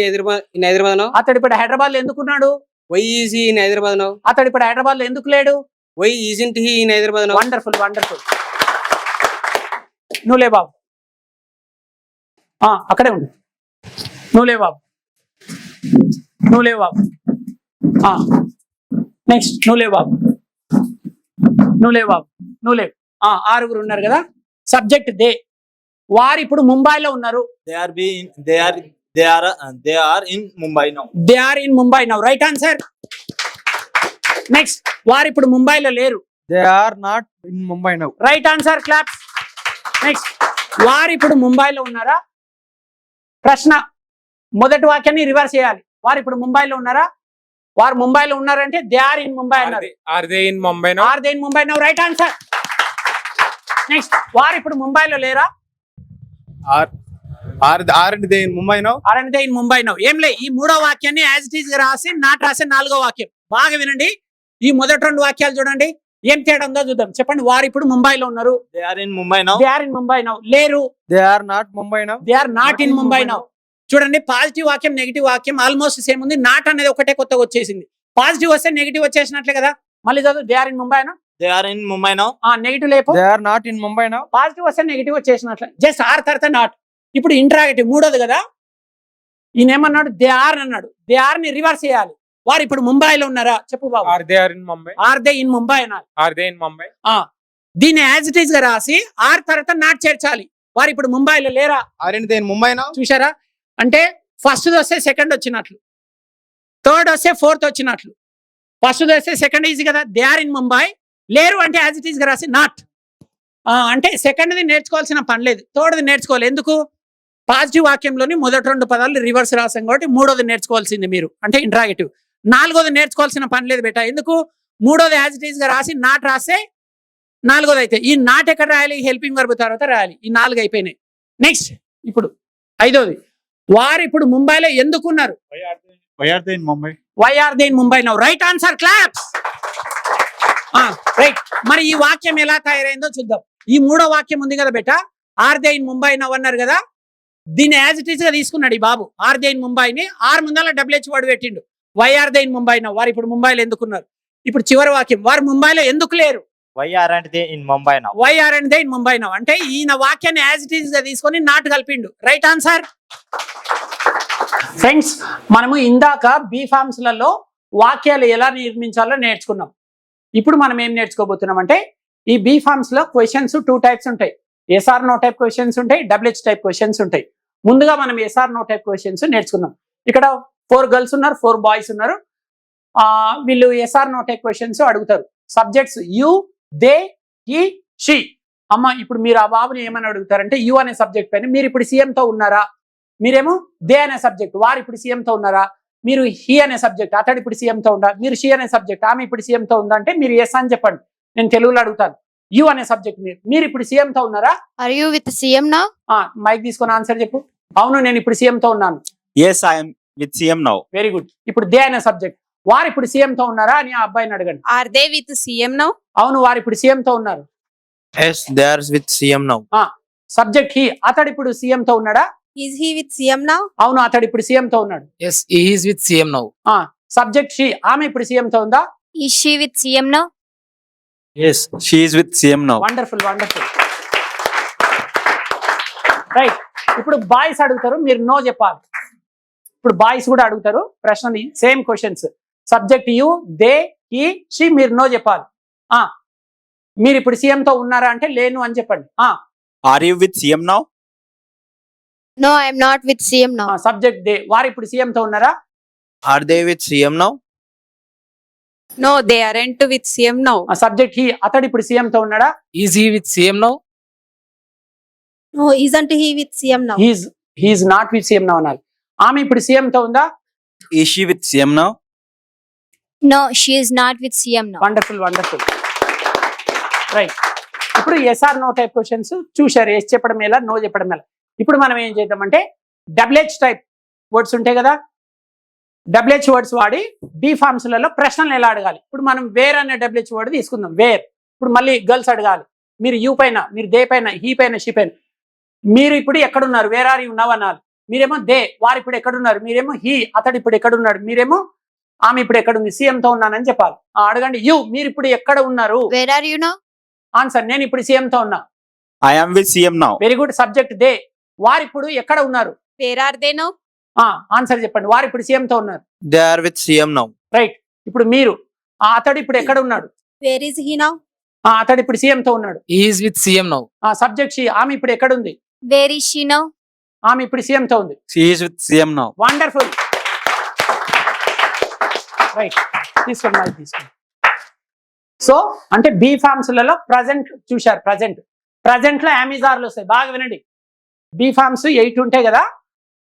in Hyderabad now. అతడు ఇప్పుడు హైదరాబాద్ లో ఎందుకున్నాడు? Why is he in Hyderabad now. అతడు ఇప్పుడు హైదరాబాద్ లో ఎందుకు లేడు? Why isn't he in Hyderabad now. Wonderful, wonderful. నువ్వులే బాబు, అక్కడే ఉండు. నువ్వులే బాబు, నువ్వులే బాబు. నెక్స్ట్ నువ్వులే బాబు, నువ్వులే బాబు, నువ్వులే. ఆరుగురు ఉన్నారు కదా. Subject they. వారు ఇప్పుడు ముంబైలో ఉన్నారు. They are in Mumbai now. They are in Mumbai now. Right answer. Next, వారు ఇప్పుడు ముంబైలో లేరు. They are not in Mumbai now. Right answer. Clap. Next, వారు ఇప్పుడు ముంబైలో ఉన్నారా? ప్రశ్న. మొదటి వాక్యాన్ని రివర్స్ చేయాలి. వారు ఇప్పుడు ముంబైలో ఉన్నారా? వారు ముంబైలో ఉన్నారంటే దే ఆర్ ఇన్ ముంబై అన్నారు. Are they in Mumbai now. Are they in Mumbai now. Right answer. Next, వారు ఇప్పుడు ముంబైలో లేరా? Aren't they in Mumbai now? Are they in Mumbai now. ఏం లే, ఈ మూడో వాక్యాన్ని యాజ్ ఇట్ ఈస్ రాసి నాట్ రాసే నాలుగో వాక్యం. బాగా వినండి. ఈ మొదటి రెండు వాక్యాలు చూడండి, ఏం తేడా ఉందో చూద్దాం. చెప్పండి. వారు ఇప్పుడు ముంబైలో ఉన్నారు. They are in Mumbai now. They are in Mumbai now. లేరు. They are not Mumbai now. They are not in Mumbai now. చూడండి, పాజిటివ్ వాక్యం నెగిటివ్ వాక్యం ఆల్మోస్ట్ సేమ్ ఉంది. నాట్ అనేది ఒకటే కొత్తగా వచ్చేసింది. పాజిటివ్ వస్తే నెగిటివ్ వచ్చేసినట్లే కదా. మళ్ళీ చదువు. They are in Mumbai now. They are in Mumbai now. Negative లేపు. They are not in Mumbai now. Positive వస్తే నెగిటివ్ వచ్చేసినట్లే. జస్ట్ ఆర్ తర్వాత నాట్. ఇప్పుడు ఇంట్రాగేటివ్ మూడోది కదా. ఈయన ఏమన్నాడు? దే ఆర్ అన్నాడు. దే ఆర్ ని రివర్స్ చేయాలి. వారు ఇప్పుడు ముంబైలో ఉన్నారా? చెప్పు బాబు. Are they are in Mumbai. Are they in Mumbai అనాలి. Are they in Mumbai. దీన్ని యాజ్ ఇట్ ఈస్ గా రాసి ఆర్ తర్వాత నాట్ చేర్చాలి. వారు ఇప్పుడు ముంబైలో లేరా? Aren't they in Mumbai now? చూసారా? అంటే ఫస్ట్ వస్తే సెకండ్ వచ్చినట్లు, థర్డ్ వస్తే ఫోర్త్ వచ్చినట్లు. ఫస్ట్ వస్తే సెకండ్ ఈజీ కదా. They are in Mumbai. లేరు అంటే యాజ్ ఇట్ ఈస్ గా రాసి నాట్. అంటే సెకండ్ది నేర్చుకోవాల్సిన పని లేదు, థర్డ్ది నేర్చుకోవాలి. ఎందుకు? పాజిటివ్ వాక్యంలోని మొదటి రెండు పదాలు రివర్స్ రాసాం కాబట్టి మూడోది నేర్చుకోవాల్సింది మీరు, అంటే ఇంట్రాగేటివ్. నాలుగోది నేర్చుకోవాల్సిన పని లేదు బేటా. ఎందుకు? మూడోది యాజ్ ఇట్ ఈస్ గా రాసి నాట్ రాస్తే నాలుగోది అయితే. ఈ నాట్ ఎక్కడ రాయాలి? హెల్పింగ్ వర్బ్ తర్వాత రాయాలి. ఈ నాలుగు అయిపోయినాయి. నెక్స్ట్, ఇప్పుడు ఐదోది. వారు ఇప్పుడు ముంబైలో ఎందుకున్నారు? Why are they in Mumbai? Why are they in Mumbai now. Right answer. Claps. Right. మరి ఈ వాక్యం ఎలా తయారైందో చూద్దాం. ఈ మూడో వాక్యం ఉంది కదా బేటా, are they in Mumbai now అన్నారు కదా. దీన్ని యాజ్ ఇట్ ఈస్ గా తీసుకున్నాడు ఈ బాబు. ఆర్ దే ఇన్ ముంబైని ఆర్ ముందర డబ్ల్యూహెచ్ వర్డ్ పెట్టిండు. Why are they in Mumbai now. వారు ఇప్పుడు ముంబైలో ఎందుకున్నారు. ఇప్పుడు చివరి వాక్యం. వారు ముంబైలో ఎందుకు లేరు? Why aren't they in Mumbai now? Why are and they in Mumbai now అంటే ఈయన వాక్యాన్ని యాజ్ ఇట్ ఈస్ గా తీసుకొని నాట్ కలిపిండు. Right answer. ఫ్రెండ్స్, మనము ఇందాక బీ ఫార్మ్స్ లలో వాక్యాలు ఎలా నిర్మించాలో నేర్చుకున్నాం. ఇప్పుడు మనం ఏం నేర్చుకోబోతున్నాం అంటే ఈ బీ ఫార్మ్స్ లో క్వశ్చన్స్ 2 టైప్స్ ఉంటాయి. ఎస్ఆర్ నో టైప్ క్వశ్చన్స్ ఉంటాయి, డబ్ల్యూహెచ్ టైప్ క్వశ్చన్స్ ఉంటాయి. ముందుగా మనం ఎస్ఆర్ నో టైప్ క్వశ్చన్స్ నేర్చుకుందాం. ఇక్కడ 4 గర్ల్స్ ఉన్నారు, 4 బాయ్స్ ఉన్నారు. వీళ్ళు ఎస్ఆర్ నో టైప్ క్వశ్చన్స్ అడుగుతారు. Subjects you, they, he, she. అమ్మ, ఇప్పుడు మీరు ఆ బాబుని ఏమని అడుగుతారంటే యు అనే సబ్జెక్ట్ పైన మీరు ఇప్పుడు సీఎంతో ఉన్నారా, మీరేమో దే అనే సబ్జెక్ట్ వారు ఇప్పుడు సీఎంతో ఉన్నారా, మీరు హీ అనే సబ్జెక్ట్ అతడు ఇప్పుడు సీఎంతో ఉందా, మీరు షీ అనే సబ్జెక్ట్ ఆమె ఇప్పుడు సీఎంతో ఉందా అంటే మీరు ఎస్ అని చెప్పండి. నేను తెలుగులో అడుగుతాను. యు అనే సబ్జెక్ట్ మీరు ఇప్పుడు సీఎంతో ఉన్నారా? Are you with CM now? Mike తీసుకొని ఆన్సర్ చెప్పు. అవును, నేను ఇప్పుడు సీఎంతో ఉన్నాను. Yes, I am with CM now. Very good. ఇప్పుడు దే అనే సబ్జెక్ట్ వారు ఇప్పుడు సీఎంతో ఉన్నారా అని ఆ అబ్బాయిని అడగండి. Are they with CM now? అవును, వారు ఇప్పుడు సీఎంతో ఉన్నారు. Yes, they are with CM now. Subject he అతడు ఇప్పుడు సీఎంతో ఉన్నాడా? Is he with CM now? అవును, అతడు ఇప్పుడు సీఎంతో ఉన్నాడు. Yes, he is with CM now. Subject she ఆమె ఇప్పుడు సీఎంతో ఉందా? Is she with CM now? Yes, she is with CM now. Wonderful wonderful. Right. ఇప్పుడు బాయ్స్ అడుగుతారు, మీరు నో చెప్పాలి. ఇప్పుడు బాయ్స్ కూడా అడుగుతారు ప్రశ్నని, same questions. Subject you, they, he, she, మీరు నో చెప్పాలి. మీరు ఇప్పుడు సీఎంతో ఉన్నారా అంటే లేను అని చెప్పండి. Are you with CM now? No, I am not with CM now. Subject they వారు ఇప్పుడు సీఎంతో ఉన్నారా? Are they with CM now? No, they aren't with CM now. Subject he అతడు ఇప్పుడు సీఎంతో ఉన్నాడా? Is he with CM now? No, isn't he with CM now? He is not with CM now అనాలి. ఆమె ఇప్పుడు సీఎంతో ఉందా? Is she with CM now? No, she is not with CM now. Wonderful wonderful. Right. ఇప్పుడు SR no type questions చూశారు. Yes చెప్పడం ఎలా, no చెప్పడం ఎలా. ఇప్పుడు మనం ఏం చేద్దామంటే డబ్ల్యూహెచ్ టైప్ వర్డ్స్ ఉంటాయి కదా, డబ్ల్యూహెచ్ వర్డ్స్ వాడి బీ ఫార్మ్స్లలో ప్రశ్నలు ఎలా అడగాలి. ఇప్పుడు మనం వేర్ అనే డబ్ల్యూహెచ్ వర్డ్ తీసుకుందాం. వేర్. ఇప్పుడు మళ్ళీ గర్ల్స్ అడగాలి. మీరు యూ పైన, మీరు దే పైన, హీ పైన, షీ పైన. మీరు ఇప్పుడు ఎక్కడున్నారు, వేర్ ఆర్ యు నౌ అనాలి. మీరేమో దే వారు ఇప్పుడు ఎక్కడున్నారు, మీరేమో హీ అతడు ఇప్పుడు ఎక్కడున్నాడు, మీరేమో ఆమె ఇప్పుడు ఎక్కడుంది, సీఎంతో ఉన్నానని చెప్పాలి. అడగండి యు, మీరు ఇప్పుడు ఎక్కడ ఉన్నారు? Where are you now? Answer, నేను ఇప్పుడు సీఎంతో ఉన్నా. I am with CM now. Very good. Subject they వారు ఇప్పుడు ఎక్కడ ఉన్నారు? Where are they now? Answer చెప్పండి. వారు ఇప్పుడు సీఎంతో ఉన్నారు. They are with CM now. Right. ఇప్పుడు మీరు అతడు ఇప్పుడు ఎక్కడ ఉన్నాడు? Where is he now? అతడు ఇప్పుడు సీఎంతో ఉన్నాడు. He is with CM now. Subject she ఆమె ఇప్పుడు ఎక్కడ ఉంది? Where is she now? ఆమె ఇప్పుడు సీఎంతో ఉంది. She is with CM now. Wonderful. Right. తీసుకోండి మరి తీసుకోండి. సో అంటే బీ ఫార్మ్స్లలో ప్రజెంట్ చూశారు. ప్రజెంట్ లో అమెజార్లు వస్తాయి. బాగా వినండి. బీ ఫార్మ్స్ 8 ఉంటాయి కదా,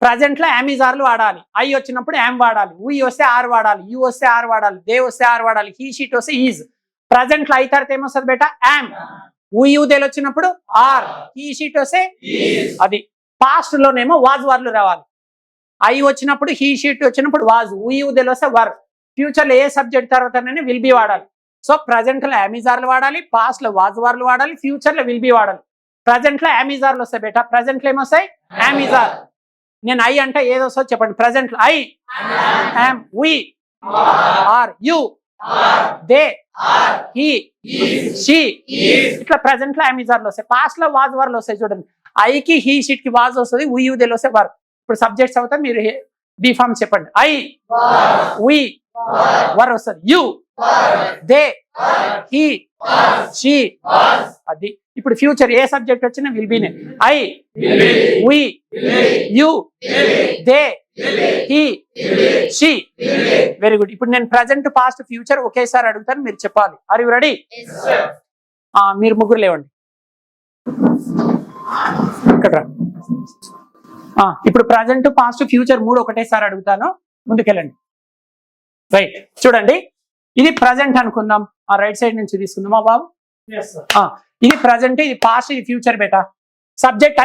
ప్రజెంట్ లో అమెజార్లు వాడాలి. ఐ వచ్చినప్పుడు యామ్ వాడాలి, ఉయ్ వస్తే ఆర్ వాడాలి, యూ వస్తే ఆర్ వాడాలి, దే వస్తే ఆర్ వాడాలి, హీ షీట్ వస్తే ఈజ్. ప్రజెంట్ లో ఐ తర్వాత ఏమొస్తుంది బేటా? యామ్. ఉయ్ దేలు వచ్చినప్పుడు ఆర్, హీ షీట్ వస్తే అది. పాస్ట్ లోనేమో వాజ్ వర్లు రావాలి. ఐ వచ్చినప్పుడు, హీ షీట్ వచ్చినప్పుడు వాజ్, ఉయ్ దేలు వస్తే వర్. ఫ్యూచర్ లో ఏ సబ్జెక్ట్ తర్వాత విల్ బి వాడాలి. సో ప్రజెంట్ లో అమెజార్లు వాడాలి, పాస్ట్ లో వాజ్ వర్లు వాడాలి, ఫ్యూచర్ లో విల్ బి వాడాలి. ప్రజెంట్ లో అమెజార్లు వస్తాయి బేటా. ప్రజెంట్ లో ఏమొస్తాయి? అమెజార్. నేను ఐ అంటే ఏదో వస్తుంది చెప్పండి. ప్రజెంట్ లో I, am, we, are, you, they, he, she, ఇట్లా ప్రజెంట్ లో అమెజార్లు వస్తాయి. పాస్ట్ లో వాజ్ వర్లు వస్తాయి చూడండి. ఐకి హీ షీట్ కి వాజ్ వస్తుంది, ఉయ్ దేలు వస్తే వర్. ఇప్పుడు సబ్జెక్ట్స్ అవుతా మీరు బీ ఫార్మ్ చెప్పండి. ఐ, వి, వర్ వస్తుంది. యు, దే, హీ, షీ, అది. ఇప్పుడు ఫ్యూచర్ ఏ సబ్జెక్ట్ వచ్చినా విల్ బీనే. I, we, you, they, he, she. Very good. ఇప్పుడు నేను ప్రజెంట్, పాస్ట్, ఫ్యూచర్ ఒకేసారి అడుగుతాను, మీరు చెప్పాలి. Are you ready? మీరు ముగ్గురు లేవండి. ఇక్కడ ఇప్పుడు ప్రజెంట్, పాస్ట్, ఫ్యూచర్ 3 ఒకటేసారి అడుగుతాను. ముందుకెళ్ళండి. రైట్. చూడండి, ఇది ప్రజెంట్ అనుకుందాం. ఆ రైట్ సైడ్ నుంచి తీసుకుందామా బాబు? ఇది ప్రజెంట్, ఇది పాస్ట్, ఇది ఫ్యూచర్ బేటా. సబ్జెక్ట్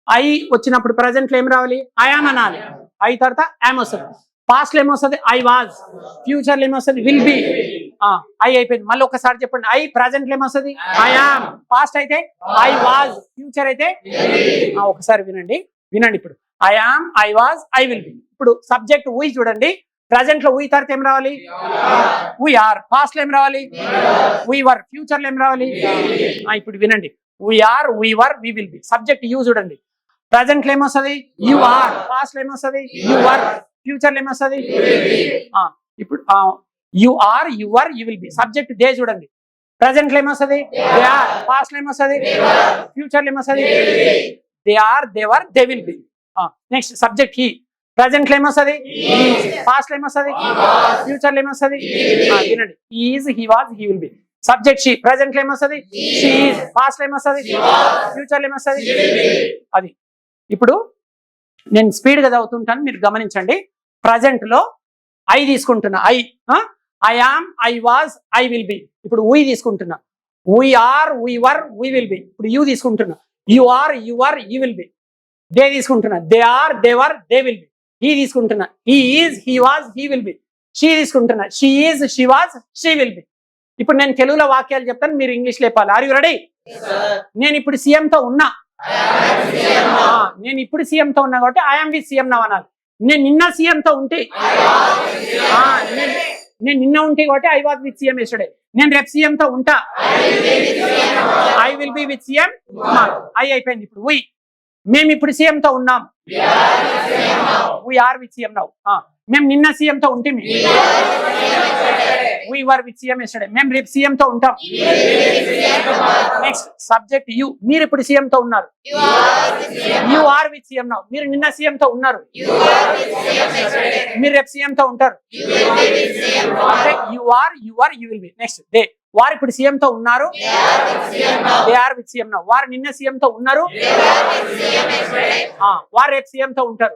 ఐ వచ్చినప్పుడు ప్రజెంట్ లో ఏం రావాలి? ఐఆమ్ అనాలి. ఐ తర్వాత యామ్ వస్తుంది. పాస్ట్ లో ఏమొస్తుంది? I was. ఫ్యూచర్ లో ఏమొస్తుంది? Will be. ఐ అయిపోయింది. మళ్ళీ ఒకసారి చెప్పండి. ఐ ప్రజెంట్ లో ఏమొస్తుంది? ఐఆమ్. పాస్ట్ అయితే ఐ వాజ్, ఫ్యూచర్ అయితే ఒకసారి వినండి. ఇప్పుడు I am, I was, I will be. ఇప్పుడు సబ్జెక్ట్ వి చూడండి. ప్రజెంట్ లో వీ తర్వాత ఏం రావాలి? We are. పాస్ట్ లో ఏం రావాలి? We were. ఫ్యూచర్ లో ఏం రావాలి? ఇప్పుడు వినండి, we are, we were, we will be. Subject you చూడండి. ప్రజెంట్ లో ఏమొస్తుంది? You are. పాస్ట్ లో ఏమొస్తుంది? You were. ఫ్యూచర్ లో ఏమొస్తుంది? ఇప్పుడు you are, you were, you will be. Subject they చూడండి. ప్రజెంట్ లో ఏమొస్తుంది? They are. పాస్ట్ లో ఏమొస్తుంది? ఫ్యూచర్ లో ఏమొస్తుంది? They are, they were, they will be. Next subject he. Present లో ఏమొస్తుంది? పాస్ట్ లో ఏమొస్తుంది? ఫ్యూచర్ లో ఏమొస్తుంది? వినండి, he is, he was, he will be. Subject she. Present లో ఏమొస్తుంది? She is. పాస్ట్ లో ఏమొస్తుంది? ఫ్యూచర్ లో ఏమొస్తుంది? అది. ఇప్పుడు నేను స్పీడ్ గా చదువుతుంటాను, మీరు గమనించండి. ప్రజెంట్ లో ఐ తీసుకుంటున్నా. I am, I was, I will be. ఇప్పుడు వీ తీసుకుంటున్నా. We are, we were, we will be. ఇప్పుడు యూ తీసుకుంటున్నా. You are, you were, you will be. They తీసుకుంటున్నా. They are, they were, they will be. He తీసుకుంటున్నా. He is, he was, he will be. She తీసుకుంటున్నా. She is, she was, she will be. ఇప్పుడు నేను తెలుగులో వాక్యాలు చెప్తాను, మీరు English లేపాలి. Are you ready? నేను ఇప్పుడు సీఎం తో ఉన్నా. నేను ఇప్పుడు సీఎం తో ఉన్నా కాబట్టి ఐఎమ్ విత్ సీఎం నౌ అనాలి. నేను నిన్న సీఎం తో ఉంటే, నేను నిన్న ఉంటే కాబట్టి I was with CM yesterday. నేను రేపు సీఎం తో ఉంటా. I will be with CM. I అయిపోయింది. ఇప్పుడు వీ. మేము ఇప్పుడు సీఎం తో ఉన్నాం. We are with CM now. మేము నిన్న సీఎం తో ఉంటే, we were with CM yesterday. మేము రేపు సీఎం తో ఉంటాం. Next subject you. మీరు ఇప్పుడు సీఎం తో ఉన్నారు. You are with CM now. మీరు నిన్న సీఎం తో ఉన్నారు. మీరు రేపు సీఎం తో ఉంటారు. అంటే you are, you are, you will be. Next they. వారు ఇప్పుడు సీఎం తో ఉన్నారు. They are with CM now. వారు నిన్న సీఎం తో ఉన్నారు. వారు రేపు సీఎం తో ఉంటారు.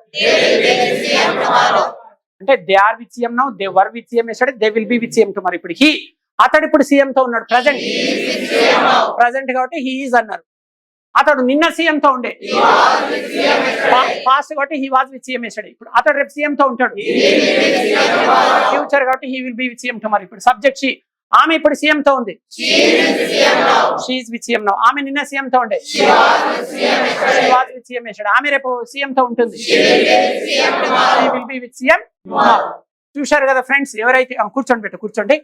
అంటే they are with CM now, they were with CM yesterday, they will be with CM tomorrow. ఇప్పుడు హీ, అతడు ఇప్పుడు సీఎం తో ఉన్నాడు. ప్రజెంట్ కాబట్టి హీ ఈజ్ అన్నారు. అతడు నిన్న సీఎం తో ఉండే. పాస్ట్ కాబట్టి he was with CM yesterday. ఇప్పుడు అతడు రేపు సీఎం తో ఉంటాడు. ఫ్యూచర్ కాబట్టి he will be with CM tomorrow. ఇప్పుడు సబ్జెక్ట్ షీ. ఆమె ఇప్పుడు సీఎం తో ఉంది. She is with CM now. ఆమె నిన్న సీఎం తో ఉండే. She was with CM yesterday. ఆమె రేపు సీఎం తో ఉంటుంది. She will be with CM. చూశారు కదా ఫ్రెండ్స్, ఎవరైతే కూర్చోండి.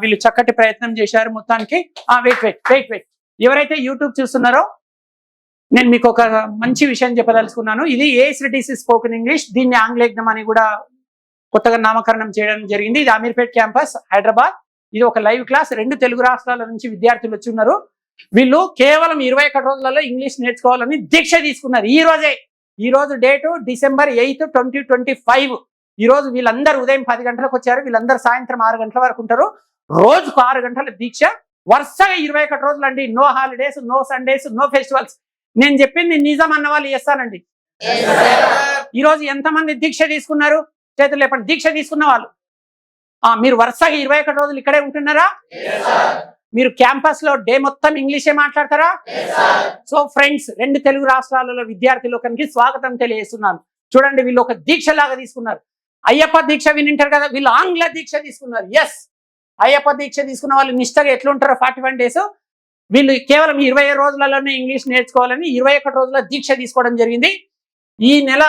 వీళ్ళు చక్కటి ప్రయత్నం చేశారు మొత్తానికి. వెయిట్. ఎవరైతే యూట్యూబ్ చూస్తున్నారో నేను మీకు ఒక మంచి విషయం చెప్పదలుచుకున్నాను. ఇది ఏఎస్డిసి స్పోకెన్ ఇంగ్లీష్. దీన్ని ఆంగ్లేయజ్ఞం అని కూడా కొత్తగా నామకరణం చేయడం జరిగింది. ఇది అమీర్పేట్ క్యాంపస్, హైదరాబాద్. ఇది ఒక లైవ్ క్లాస్. 2 తెలుగు రాష్ట్రాల నుంచి విద్యార్థులు వచ్చి ఉన్నారు. వీళ్ళు కేవలం 21 రోజులలో ఇంగ్లీష్ నేర్చుకోవాలని దీక్ష తీసుకున్నారు. ఈ రోజు డేటు December 8, 2025. ఈ రోజు వీళ్ళందరూ ఉదయం 10 గంటలకు వచ్చారు. వీళ్ళందరూ సాయంత్రం 6 గంటల వరకు ఉంటారు. రోజుకు 6 గంటల దీక్ష. వరుసగా 21 రోజులు అండి. No holidays, no Sundays, no festivals. నేను చెప్పింది నిజం అన్న వాళ్ళు చేస్తానండి. ఈ రోజు ఎంతమంది దీక్ష తీసుకున్నారు? చేతులు లేపండి. దీక్ష తీసుకున్న వాళ్ళు మీరు వరుసగా 21 రోజులు ఇక్కడే ఉంటున్నారా? మీరు క్యాంపస్ లో డే మొత్తం ఇంగ్లీషే మాట్లాడతారా? సో ఫ్రెండ్స్, 2 తెలుగు రాష్ట్రాలలో విద్యార్థులకి స్వాగతం తెలియజేస్తున్నాను. చూడండి, వీళ్ళు ఒక దీక్ష లాగా తీసుకున్నారు. అయ్యప్ప దీక్ష వినింటారు కదా, వీళ్ళు ఆంగ్ల దీక్ష తీసుకున్నారు. ఎస్, అయ్యప్ప దీక్ష తీసుకున్న వాళ్ళు నిష్టగా ఎట్లుంటారో 41 డేస్, వీళ్ళు కేవలం 20 రోజులలోనే ఇంగ్లీష్ నేర్చుకోవాలని 21 రోజుల దీక్ష తీసుకోవడం జరిగింది. ఈ నెల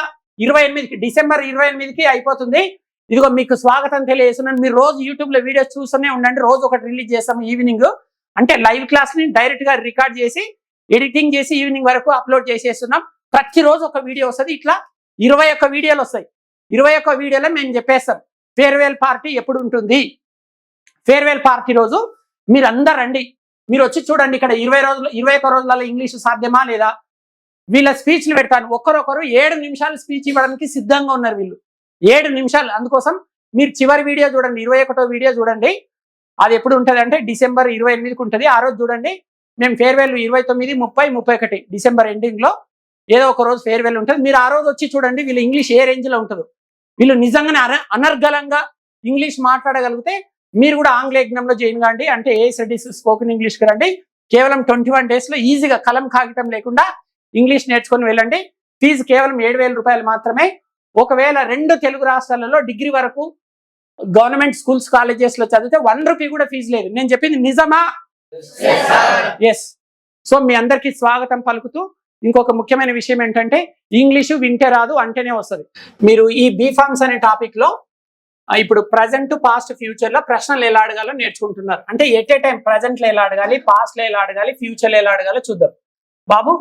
28కి, December 28కి అయిపోతుంది. ఇదిగో మీకు స్వాగతం తెలియజేస్తున్నాను. మీరు రోజు యూట్యూబ్ లో వీడియోస్ చూస్తూనే ఉండండి. రోజు ఒకటి రిలీజ్ చేస్తాము ఈవినింగ్. అంటే లైవ్ క్లాస్ ని డైరెక్ట్ గా రికార్డ్ చేసి ఎడిటింగ్ చేసి ఈవినింగ్ వరకు అప్లోడ్ చేసేస్తున్నాం. ప్రతిరోజు ఒక వీడియో వస్తుంది. ఇట్లా 21 వీడియోలు వస్తాయి. 21 వీడియోలో మేము చెప్పేస్తాం ఫేర్వెల్ పార్టీ ఎప్పుడు ఉంటుంది. ఫేర్వెల్ పార్టీ రోజు మీరు అందరు రండి. మీరు వచ్చి చూడండి. ఇక్కడ 21 రోజులలో ఇంగ్లీషు సాధ్యమా లేదా? వీళ్ళ స్పీచ్లు పెడతాను. ఒక్కరొకరు 7 నిమిషాలు స్పీచ్ ఇవ్వడానికి సిద్ధంగా ఉన్నారు వీళ్ళు. 7 నిమిషాలు. అందుకోసం మీరు చివరి వీడియో చూడండి, 21వ వీడియో చూడండి. అది ఎప్పుడు ఉంటుంది అంటే December 28కి ఉంటుంది. ఆ రోజు చూడండి. మేము ఫేర్వెల్ 29, 30, 31 డిసెంబర్ ఎండింగ్ లో ఏదో ఒక రోజు ఫేర్వెల్ ఉంటుంది. మీరు ఆ రోజు వచ్చి చూడండి వీళ్ళు ఇంగ్లీష్ ఏ రేంజ్ లో ఉంటుందో. వీళ్ళు నిజంగానే అనర్గళంగా ఇంగ్లీష్ మాట్లాడగలిగితే మీరు కూడా ఆంగ్లేయజ్ఞంలో జాయిన్ కాండి. అంటే ఏఎస్డిసి స్పోకెన్ ఇంగ్లీష్కి రండి. కేవలం 21 డేస్ లో ఈజీగా కలం కాగితం లేకుండా ఇంగ్లీష్ నేర్చుకొని వెళ్ళండి. ఫీజు కేవలం 7,000 రూపాయలు మాత్రమే. ఒకవేళ 2 తెలుగు రాష్ట్రాలలో డిగ్రీ వరకు గవర్నమెంట్ స్కూల్స్ కాలేజెస్ లో చదివితే 1 రూపీ కూడా ఫీజు లేదు. నేను చెప్పింది నిజమా? ఎస్. సో మీ అందరికీ స్వాగతం పలుకుతూ ఇంకొక ముఖ్యమైన విషయం ఏంటంటే ఇంగ్లీషు వింటే రాదు అంటేనే వస్తుంది. మీరు ఈ బీ ఫార్మ్స్ అనే టాపిక్ లో ఇప్పుడు ప్రజెంట్ పాస్ట్ ఫ్యూచర్ లో ప్రశ్నలు ఎలా అడగాలో నేర్చుకుంటున్నారు. అంటే ఎట్ ఏ టైం ప్రజెంట్ లో ఎలా అడగాలి, పాస్ట్ లో ఎలా అడగాలి, ఫ్యూచర్ లో ఎలా అడగాలో చూద్దాం. బాబు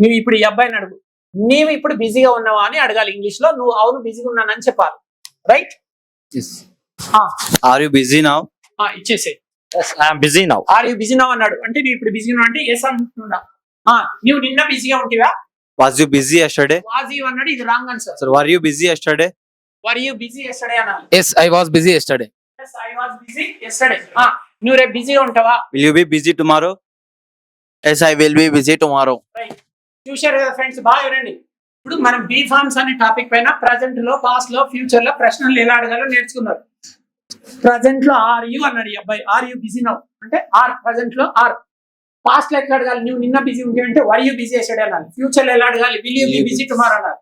నువ్వు ఇప్పుడు ఈ అబ్బాయిని అడుగు, నీవు ఇప్పుడు బిజీగా ఉన్నావా అని అడగాలి. ఇంగ్లీష్ లో నువ్వు అవును బిజీగా ఉన్నానని చెప్పాలి. Right? Yes. Are you busy now? ఇచ్చేసే. Yes, I am busy now. Are you busy now అన్నాడు అంటే నువ్వు ఇప్పుడు బిజీగా ఉన్నావు అంటే ఎస్ అంటున్నా. నువ్వు నిన్న బిజీగా ఉంటివా, Was you busy yesterday? Was you అన్నాడు, ఇది wrong answer. Sir, were you busy yesterday? Were you busy yesterday అనాలి. Yes, I was busy yesterday. Yes I was busy yesterday. నువ్వు రేపు బిజీగా ఉంటావా? Will you be busy tomorrow? Yes, I will be busy tomorrow. చూశారు కదా friends, బాగా వినండి. ఇప్పుడు మనం బీ ఫార్మ్స్ అనే టాపిక్ పైన ప్రజెంట్ లో, పాస్ట్ లో, ఫ్యూచర్ లో ప్రశ్నలు ఎలా అడగాలో నేర్చుకున్నారు. ప్రజెంట్ లో ఆర్ యూ అన్నాడు ఈ అబ్బాయి, ఆర్ యూ బిజీ నౌ అంటే ఆర్, ప్రజెంట్ లో ఆర్. పాస్ట్ లో ఎట్లా అడగాలి, నువ్వు నిన్న బిజీ ఉంటే అంటే వర్ యూ బిజీ ఎస్టర్డే అనాలి. ఫ్యూచర్ లో ఎలా అడగాలి, will you be busy tomorrow అనాలి.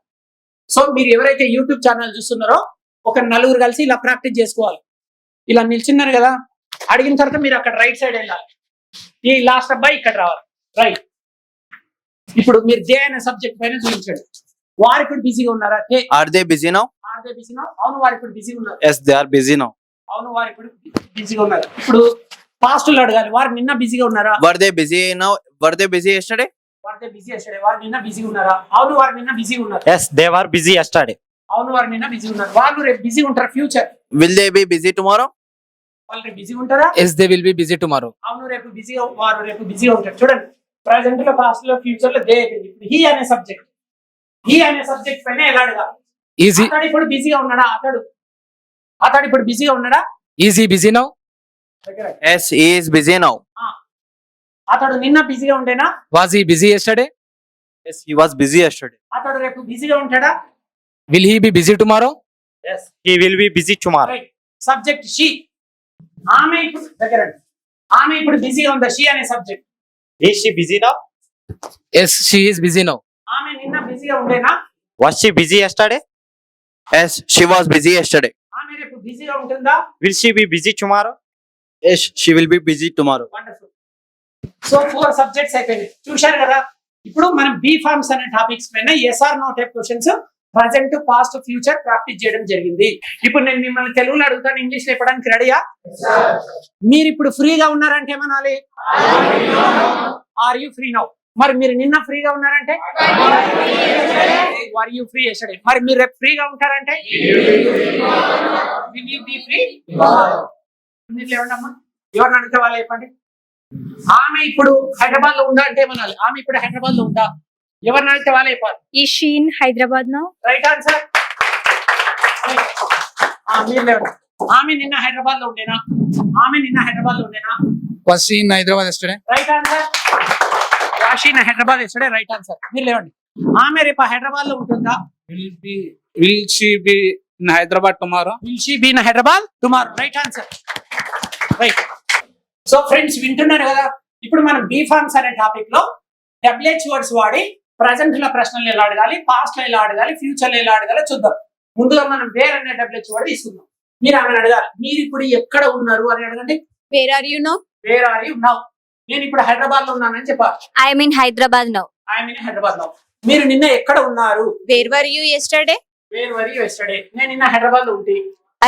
సో మీరు ఎవరైతే యూట్యూబ్ ఛానల్ చూస్తున్నారో ఒక నలుగురు కలిసి ఇలా ప్రాక్టీస్ చేసుకోవాలి. ఇలా నిల్చున్నారు కదా, అడిగిన తర్వాత మీరు అక్కడ రైట్ సైడ్ వెళ్ళాలి, ఈ లాస్ట్ అబ్బాయి ఇక్కడ రావాలి. రైట్? ఇప్పుడు మీరు దే అనే సబ్జెక్ట్ పైన చూపించండి. వారు ఇప్పుడు బిజీగా ఉన్నారా? Are they busy now? Are they busy అవును వారు ఇప్పుడు బిజీగా ఉన్నారు. Yes, they are busy now. అవును వారు ఇప్పుడు బిజీగా ఉన్నారు. ఇప్పుడు పాస్ట్ లో అడగాలి, వారు నిన్న బిజీగా ఉన్నారా? Were they busy now? Were they busy yesterday? వారు దే బిజీ ఎస్టర్డే, వారు నిన్న బిజీగా ఉన్నారా? అవును వారు నిన్న బిజీగా ఉన్నారు. Yes, they were busy yesterday. అవును వారు నిన్న బిజీ ఉన్నారు. వాళ్ళు రేపు బిజీ ఉంటారు. Future Will they be busy tomorrow? వాళ్ళు రేపు బిజీ ఉంటారా? Yes, they will be busy tomorrow. అవును రేపు బిజీగా, వారు రేపు బిజీగా ఉంటారు. చూడండి, ప్రజెంట్ లో, పాస్ట్ లో, ఫ్యూచర్ లో దే అయిపోయింది. ఇప్పుడు హీ అనే సబ్జెక్ట్, హీ అనే సబ్జెక్ట్ పైన ఎలా అడగాలి? Is he అతడు ఇప్పుడు బిజీగా ఉన్నాడా? అతడు ఇప్పుడు బిజీగా ఉన్నాడా? busy now? Yes, he is busy now. అతడు నిన్న బిజీగా ఉండేనా? Was he busy yesterday? Yes, he was busy yesterday. అతడు రేపు బిజీగా ఉంటాడా? Will he be busy tomorrow? Yes, he will be busy tomorrow. Right. Subject she. ఆమె ఇప్పుడు దగ్గర, ఆమె ఇప్పుడు బిజీగా ఉందా? షీ అనే subject. Is she busy now? Yes, she is busy now. ఆమె నిన్న బిజీగా ఉండేనా? Was she busy yesterday? Yes, she was busy yesterday. ఆమె రేపు బిజీగా ఉంటుందా? Will she be busy tomorrow? Yes, she will be busy tomorrow. Wonderful. So 4 subjects అయిపోయినాయి. చూశారు కదా. ఇప్పుడు మనం బీ ఫార్మ్స్ అనే టాపిక్స్ పైన yes or no type questions present, past, future practice చేయడం జరిగింది. ఇప్పుడు నేను మిమ్మల్ని తెలుగులో అడుగుతాను, ఇంగ్లీష్ లో చెప్పడానికి రెడీయా? మీరు ఇప్పుడు ఫ్రీగా ఉన్నారంటే ఏమనాలి? Are you free now. మరి మీరు నిన్న ఫ్రీగా ఉన్నారంటే వర్ యూ ఫ్రీ ఎస్టర్డే. మరి మీరు రేపు ఫ్రీగా ఉంటారంటే విల్ యూ బి ఫ్రీ. లేవండమ్మా, ఎవరిని అడిగితే వాళ్ళు చెప్పండి. ఆమె ఇప్పుడు హైదరాబాద్ లో ఉందా అంటే ఏమనాలి? ఆమె ఇప్పుడు హైదరాబాద్ లో ఉందా? ఎవరిని అడిగితే వాళ్ళే చెప్పాలి. Is she in Hyderabad now? Right answer. మీరు లేవండి. ఆమె నిన్న హైదరాబాద్ లో ఉండేనా? ఆమె నిన్న హైదరాబాద్ లో ఉండేనా? Was she in Hyderabad yesterday? Right answer. Was she in Hyderabad yesterday. Right answer. మీరు లేవండి. ఆమె రేపు హైదరాబాద్ లో ఉంటుందా? Will she be in Hyderabad tomorrow? Will she be in Hyderabad tomorrow. Right answer. Right. So friends వింటున్నారు కదా. ఇప్పుడు మనం బీ ఫార్మ్స్ అనే టాపిక్ లో WH వర్డ్స్ వాడి ప్రజెంట్ లో ప్రశ్నలు ఎలా అడగాలి, పాస్ట్ లో ఎలా అడగాలి, ఫ్యూచర్ లో ఎలా అడగాలో చూద్దాం. ముందుగా మనం వేర్ అనే WH వర్డ్ తీసుకుందాం. మీరు ఆమెను అడగాలి, మీరు ఇప్పుడు ఎక్కడ ఉన్నారు అని అడగండి. Where are you now? Where are you now. నేను ఇప్పుడు హైదరాబాద్ లో ఉన్నానని చెప్పాలి. I am in Hyderabad now. I'm in Hyderabad now. మీరు నిన్న ఎక్కడ ఉన్నారు? Where were you yesterday? Where were you yesterday. నేను నిన్న హైదరాబాద్ లో ఉంటే.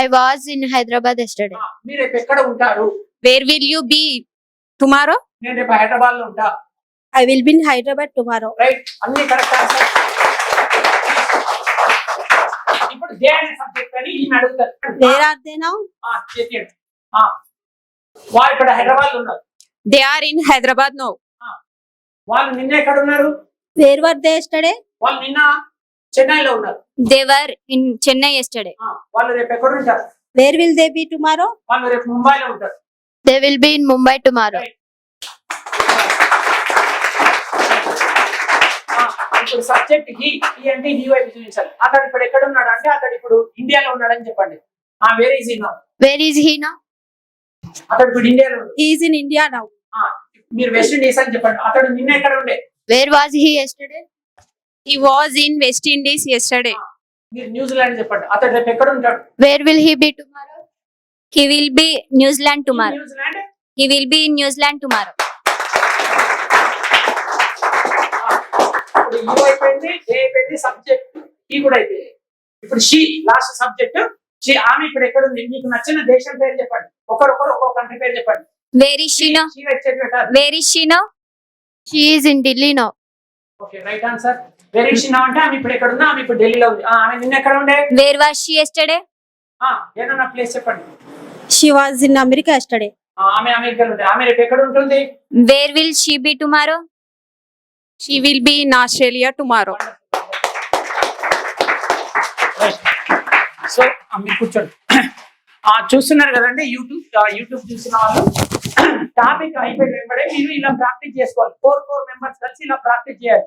I was in Hyderabad yesterday. మీరు రేపు ఎక్కడ ఉంటారు? Where will you be tomorrow? నేను రేపు హైదరాబాద్ లో ఉంటా. I will be in Hyderabad tomorrow. Right. అన్ని కరెక్ట్ ఆన్సర్. ఇప్పుడు దే అనే సబ్జెక్ట్ అని ఈయన అడుగుతారు. Where are they now? చెప్పండి. వాళ్ళు ఇక్కడ హైదరాబాద్ లో ఉన్నారు. They are in Hyderabad now. వాళ్ళు నిన్న ఎక్కడ ఉన్నారు? Where were they yesterday? వాళ్ళు నిన్న చెన్నైలో ఉన్నారు. They were in Chennai yesterday. వాళ్ళు రేపు ఎక్కడ ఉంటారు? Where will they be tomorrow? వాళ్ళు రేపు ముంబైలో ఉంటారు. They will be in Mumbai tomorrow. ఇప్పుడు సబ్జెక్ట్ హీ అంటే హీ వైపు చూపించాలి. అతడు ఇప్పుడు ఎక్కడ ఉన్నాడు అంటే అతడు ఇప్పుడు ఇండియాలో ఉన్నాడని చెప్పండి. Where is he now. Where is he now? అతడు ఇప్పుడు ఇండియాలో ఉన్నాడు. He is in India now. మీరు వెస్ట్ ఇండీస్ అని చెప్పండి. అతడు నిన్న ఎక్కడ ఉండే? Where was he yesterday? He was in West Indies yesterday. మీరు న్యూజిలాండ్ చెప్పండి. అతడు రేపు ఎక్కడ ఉంటాడు? Where will he be tomorrow? He will be New Zealand tomorrow. New Zealand. He will be in New Zealand tomorrow. ఇప్పుడు యూ అయిపోయింది, ఏ అయిపోయింది, subject ఈ కూడా అయిపోయింది. ఇప్పుడు షీ లాస్ట్ సబ్జెక్ట్ ఆమె ఇప్పుడు ఎక్కడ ఉంది? మీకు నచ్చిన దేశం పేరు చెప్పండి. ఒకరొకరు ఒక్కొక్క కంట్రీ పేరు చెప్పండి. Where is she now? She వచ్చేది పెట్టాలి. Where is she now? She is in Delhi now. Okay, right answer. Very చిన్న అంటే ఆమె ఇప్పుడు ఎక్కడ ఉందా? ఆమె ఇప్పుడు ఢిల్లీలో ఉంది. ఆమె నిన్న ఎక్కడ ఉండే? Where was she yesterday? ఏదన్నా ప్లేస్ చెప్పండి. She was in America yesterday. ఆమె అమెరికాలో ఉంది. ఆమె రేపు ఎక్కడ ఉంటుంది? Where will she be tomorrow? She will be in Australia tomorrow. So మీరు కూర్చోండి. చూస్తున్నారు కదండి యూట్యూబ్ చూసిన వాళ్ళు టాపిక్ అయిపోయిన వెంబడే మీరు ఇలా ప్రాక్టీస్ చేసుకోవాలి. 4 మెంబర్స్ కలిసి ఇలా ప్రాక్టీస్ చేయాలి.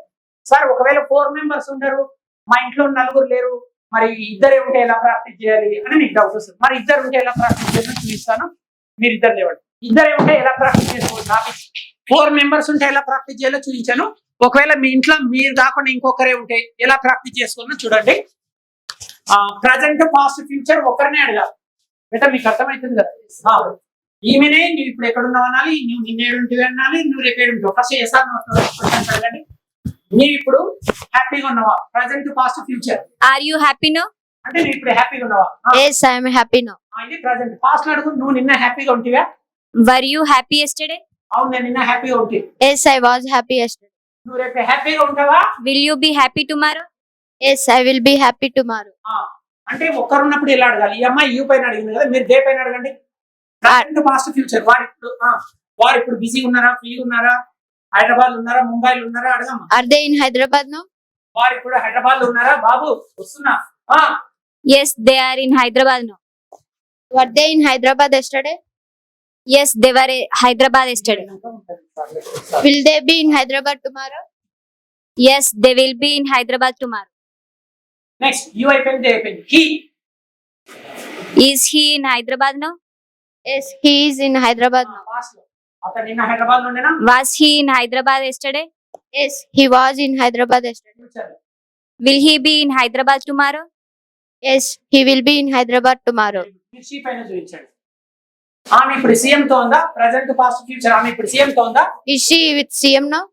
సార్ ఒకవేళ 4 మెంబర్స్ ఉండరు, మా ఇంట్లో 4 లేరు, మరి ఇద్దరే ఉంటే ఎలా ప్రాక్టీస్ చేయాలి అని మీకు డౌట్ వస్తుంది. మరి ఇద్దరు ఉంటే ఎలా ప్రాక్టీస్ చేయాలని చూపిస్తాను. మీరు ఇద్దరు లేవండి. ఇద్దరే ఉంటే ఎలా ప్రాక్టీస్ చేసుకోవాలి టాపిక్. 4 మెంబర్స్ ఉంటే ఎలా ప్రాక్టీస్ చేయాలో చూపించాను. ఒకవేళ మీ ఇంట్లో మీరు కాకుండా ఇంకొకరే ఉంటే ఎలా ప్రాక్టీస్ చేసుకోవాలో చూడండి. ప్రజెంట్, పాస్ట్, ఫ్యూచర్ ఒకరినే అడగాలి. బెటర్ మీకు అర్థమవుతుంది కదా. ఈమెనే నువ్వు ఇప్పుడు ఎక్కడున్నావు అనాలి, నువ్వు నిన్నేడుంటివి అనాలి, నువ్వు రేపేడుంటావు. ఫస్ట్ ఎస్ఆర్ అడగండి. నీవు ఇప్పుడు హ్యాపీగా ఉన్నావా? Present, past, future. Are you happy now? అంటే నువ్వు ఇప్పుడు హ్యాపీగా ఉన్నావా? Yes, I am happy now. ఇది ప్రజెంట్. పాస్ట్ అడుగు, నువ్వు నిన్న హ్యాపీగా ఉంటివా? Were you happy yesterday? అవును, నేను నిన్న హ్యాపీగా ఉంటే. Yes, I was happy yesterday. నువ్వు రేపు హ్యాపీగా ఉంటావా? Will you be happy tomorrow? Yes, I will be happy tomorrow. అంటే ఒక్కరున్నప్పుడు ఎలా అడగాలి? ఈ అమ్మాయి యూ పైన అడిగింది కదా, మీరు దే పైన అడగండి. Present, past, future. వారు ఇప్పుడు బిజీ ఉన్నారా, ఫ్రీ ఉన్నారా, హైదరాబాద్ ఉన్నారా, ముంబైలో ఉన్నారా అడగమ్మా. Are they in Hyderabad now? వారు ఇప్పుడు హైదరాబాద్ లో ఉన్నారా? బాబు వస్తున్నా. Yes, they are in Hyderabad now. Were they in Hyderabad yesterday? Yes, they were in Hyderabad yesterday. Will they be in Hyderabad tomorrow? Yes, they will be in Hyderabad tomorrow. Next you అయిపోయింది, అయిపోయింది. He. Is he in Hyderabad now? Yes, he is in Hyderabad now. Past లో అతను నిన్న హైదరాబాద్ లో ఉండేనా? Was he in Hyderabad yesterday? Yes, he was in Hyderabad yesterday. Future. Will he be in Hyderabad tomorrow? Yes, he will be in Hyderabad tomorrow. మీరు she పైన చూపించండి. ఆమె ఇప్పుడు సీఎం తో ఉందా? Present, past, future. ఆమె ఇప్పుడు సీఎం తో ఉందా? Is she with CM now?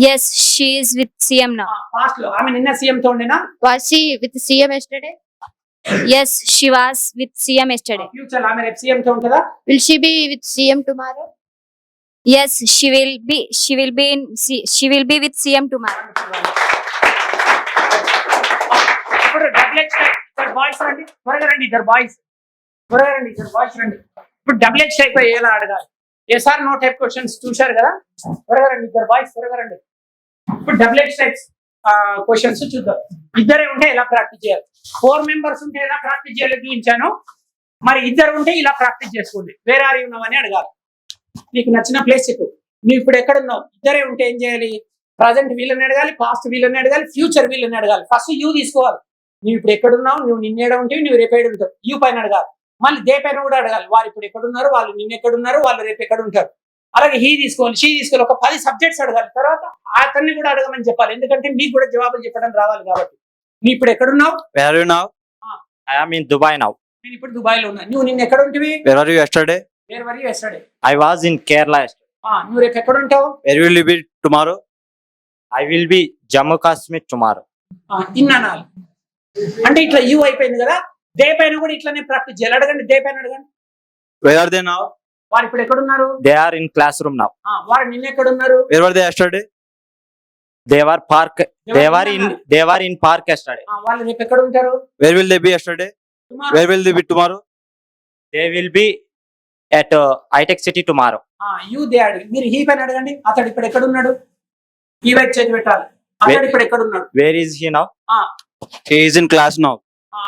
Yes, she is with CM now. Past లో ఆమె నిన్న సీఎం తో ఉండేనా? Was she with CM yesterday? Yes, she was with CM yesterday. Future ఆమె రేపు సీఎం తో ఉంటుందా? Will she be with CM tomorrow? Yes, she will be with CM tomorrow. ఇప్పుడు డబుల్ హెచ్ టైప్. ఇద్దరు బాయ్స్ రండి, త్వరగా రండి. ఇద్దరు బాయ్స్ రండి. ఇప్పుడు డబుల్ హెచ్ టైప్ ఎలా అడగాలి? ఎస్ఆర్ నో టైప్ క్వశ్చన్స్ చూశారు కదా, త్వరగా రండి. ఇద్దరు బాయ్స్ త్వరగా రండి. ఇప్పుడు డబుల్ హెచ్ టైప్స్ క్వశ్చన్స్ చూద్దాం. ఇద్దరే ఉంటే ఎలా ప్రాక్టీస్ చేయాలి? 4 మెంబర్స్ ఉంటే ఎలా ప్రాక్టీస్ చేయాలో చూపించాను. మరి ఇద్దరు ఉంటే ఇలా ప్రాక్టీస్ చేసుకోండి. వేరే ఆర్ ఉన్నావని అడగాలి. నీకు నచ్చిన ప్లేస్ చెప్పు. నువ్వు ఇప్పుడు ఎక్కడ ఉన్నావు? ఇద్దరే ఉంటే ఏం చేయాలి? ప్రజెంట్ వీళ్ళని అడగాలి, పాస్ట్ వీళ్ళని అడగాలి, ఫ్యూచర్ వీళ్ళని అడగాలి. ఫస్ట్ యూ తీసుకోవాలి. నువ్వు ఇప్పుడు ఎక్కడున్నావు, నువ్వు నిన్నేడ ఉంటే, నువ్వు రేపేడు ఉంటావు. యూ పైన అడగాలి. మళ్ళీ దే పైన కూడా అడగాలి. వారు ఇప్పుడు ఎక్కడున్నారు, వాళ్ళు నిన్న ఎక్కడున్నారు, వాళ్ళు రేపు ఎక్కడ ఉంటారు. అలాగే హీ తీసుకోవాలి, షీ తీసుకోవాలి. ఒక 10 సబ్జెక్ట్స్ అడగాలి. తర్వాత అతన్ని కూడా అడగమని చెప్పాలి. ఎందుకంటే మీకు కూడా జవాబులు చెప్పడం రావాలి కాబట్టి. నీ ఇప్పుడు ఎక్కడున్నావు? Where are you now? I am in Dubai now. నేను ఇప్పుడు దుబాయ్ లో ఉన్నా. నువ్వు నిన్న ఎక్కడ ఉంటివి? Where are you yesterday? Where were you yesterday? I was in Kerala yesterday. నువ్వు రేపు ఎక్కడ ఉంటావు? Where will you be tomorrow? I will be Jammu Kashmir tomorrow. ఇన్నానాలి. అంటే ఇట్లా యూ అయిపోయింది కదా. దే పైన కూడా ఇట్లానే ప్రాక్టీస్ చేయాలి. అడగండి, దే పైన అడగండి. Where are they now? వారు ఇప్పుడు ఎక్కడ ఉన్నారు? They are in classroom now. వారు నిన్న ఎక్కడ ఉన్నారు? Where were they yesterday? They were in park yesterday. వాళ్ళు రేపు ఎక్కడ ఉంటారు? Where will they be yesterday? Where will they be tomorrow? They will be at Hitech City tomorrow. You they అడగండి. మీరు హీ పైన అడగండి. అతడు ఇప్పుడు ఎక్కడ ఉన్నాడు? ఈ వైపు చేతి పెట్టాలి. అతడు ఇప్పుడు ఎక్కడ ఉన్నాడు? Where is he now? He is in class now.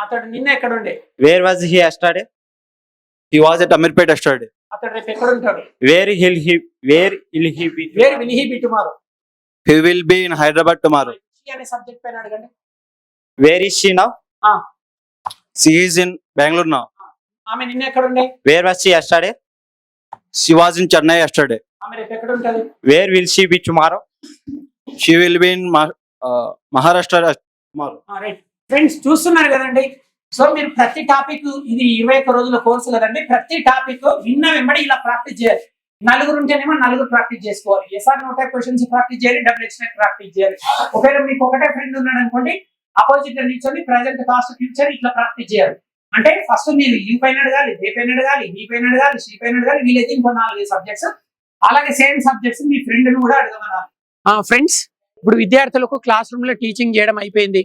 అతడు నిన్న ఎక్కడ ఉండే? Where was he yesterday? He was at Amirpet yesterday. అతడు రేపు ఎక్కడ ఉంటాడు? Where will he be? Where will he be tomorrow? He will be in Hyderabad tomorrow. She అనే subject పైన అడగండి. Where is she now? Ah. She is in Bangalore now. ఆమె నిన్న ఎక్కడ ఉండే? Where was she yesterday? She was in Chennai yesterday. ఆమె రేపు ఎక్కడ ఉంటది? Where will she be tomorrow? She will be in Maharashtra tomorrow. Right friends, చూస్తున్నారు కదండి. సో మీరు ప్రతి టాపిక్, ఇది 21 రోజుల కోర్సు కదండి. ప్రతి టాపిక్ విన్న వెంబడి ఇలా ప్రాక్టీస్ చేయాలి. 4 ఉంటేనేమో 4 ప్రాక్టీస్ చేసుకోవాలి. Yes or no type questions practice చేయాలి, డబుల్ హెచ్ టైప్ ప్రాక్టీస్ చేయాలి. ఒకవేళ మీకు ఒకటే ఫ్రెండ్ ఉన్నాడు అనుకోండి, అపోజిట్ నిల్చొని ప్రజెంట్, పాస్ట్, ఫ్యూచర్ ఇట్లా ప్రాక్టీస్ చేయాలి. అంటే ఫస్ట్ మీరు యూ పైన అడగాలి, దే పైన అడగాలి, మీ పైన అడగాలి, షీ పైన అడగాలి, వీళ్ళైతే ఇంకో 4 సబ్జెక్ట్స్. అలాగే సేమ్ సబ్జెక్ట్స్ మీ ఫ్రెండ్ ను కూడా అడగమన్నారు. ఫ్రెండ్స్, ఇప్పుడు విద్యార్థులకు క్లాస్ రూమ్ లో టీచింగ్ చేయడం అయిపోయింది.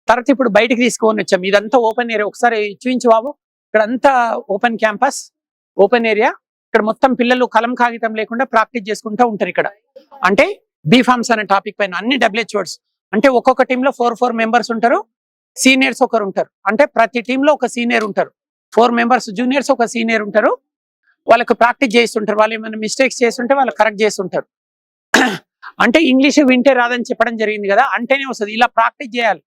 తర్వాత ఇప్పుడు బయటకు తీసుకొని వచ్చాం. ఇదంతా ఓపెన్ ఏరియా. ఒకసారి చూపించు బాబు. ఇక్కడ అంతా ఓపెన్ క్యాంపస్, ఓపెన్ ఏరియా. ఇక్కడ మొత్తం పిల్లలు కలం కాగితం లేకుండా ప్రాక్టీస్ చేసుకుంటూ ఉంటారు. ఇక్కడ అంటే బీఫార్మ్స్ అనే టాపిక్ పైన అన్ని WH వర్డ్స్. అంటే ఒక్కొక్క టీంలో 4 మెంబర్స్ ఉంటారు. సీనియర్స్ ఒకరు ఉంటారు. అంటే ప్రతి టీంలో ఒక సీనియర్ ఉంటారు. 4 మెంబర్స్ జూనియర్స్, ఒక సీనియర్ ఉంటారు. వాళ్ళకు ప్రాక్టీస్ చేస్తుంటారు. వాళ్ళు ఏమైనా మిస్టేక్స్ చేస్తుంటే వాళ్ళు కరెక్ట్ చేస్తుంటారు. అంటే ఇంగ్లీష్ వింటే రాదని చెప్పడం జరిగింది కదా, అంటేనే వస్తుంది. ఇలా ప్రాక్టీస్ చేయాలి.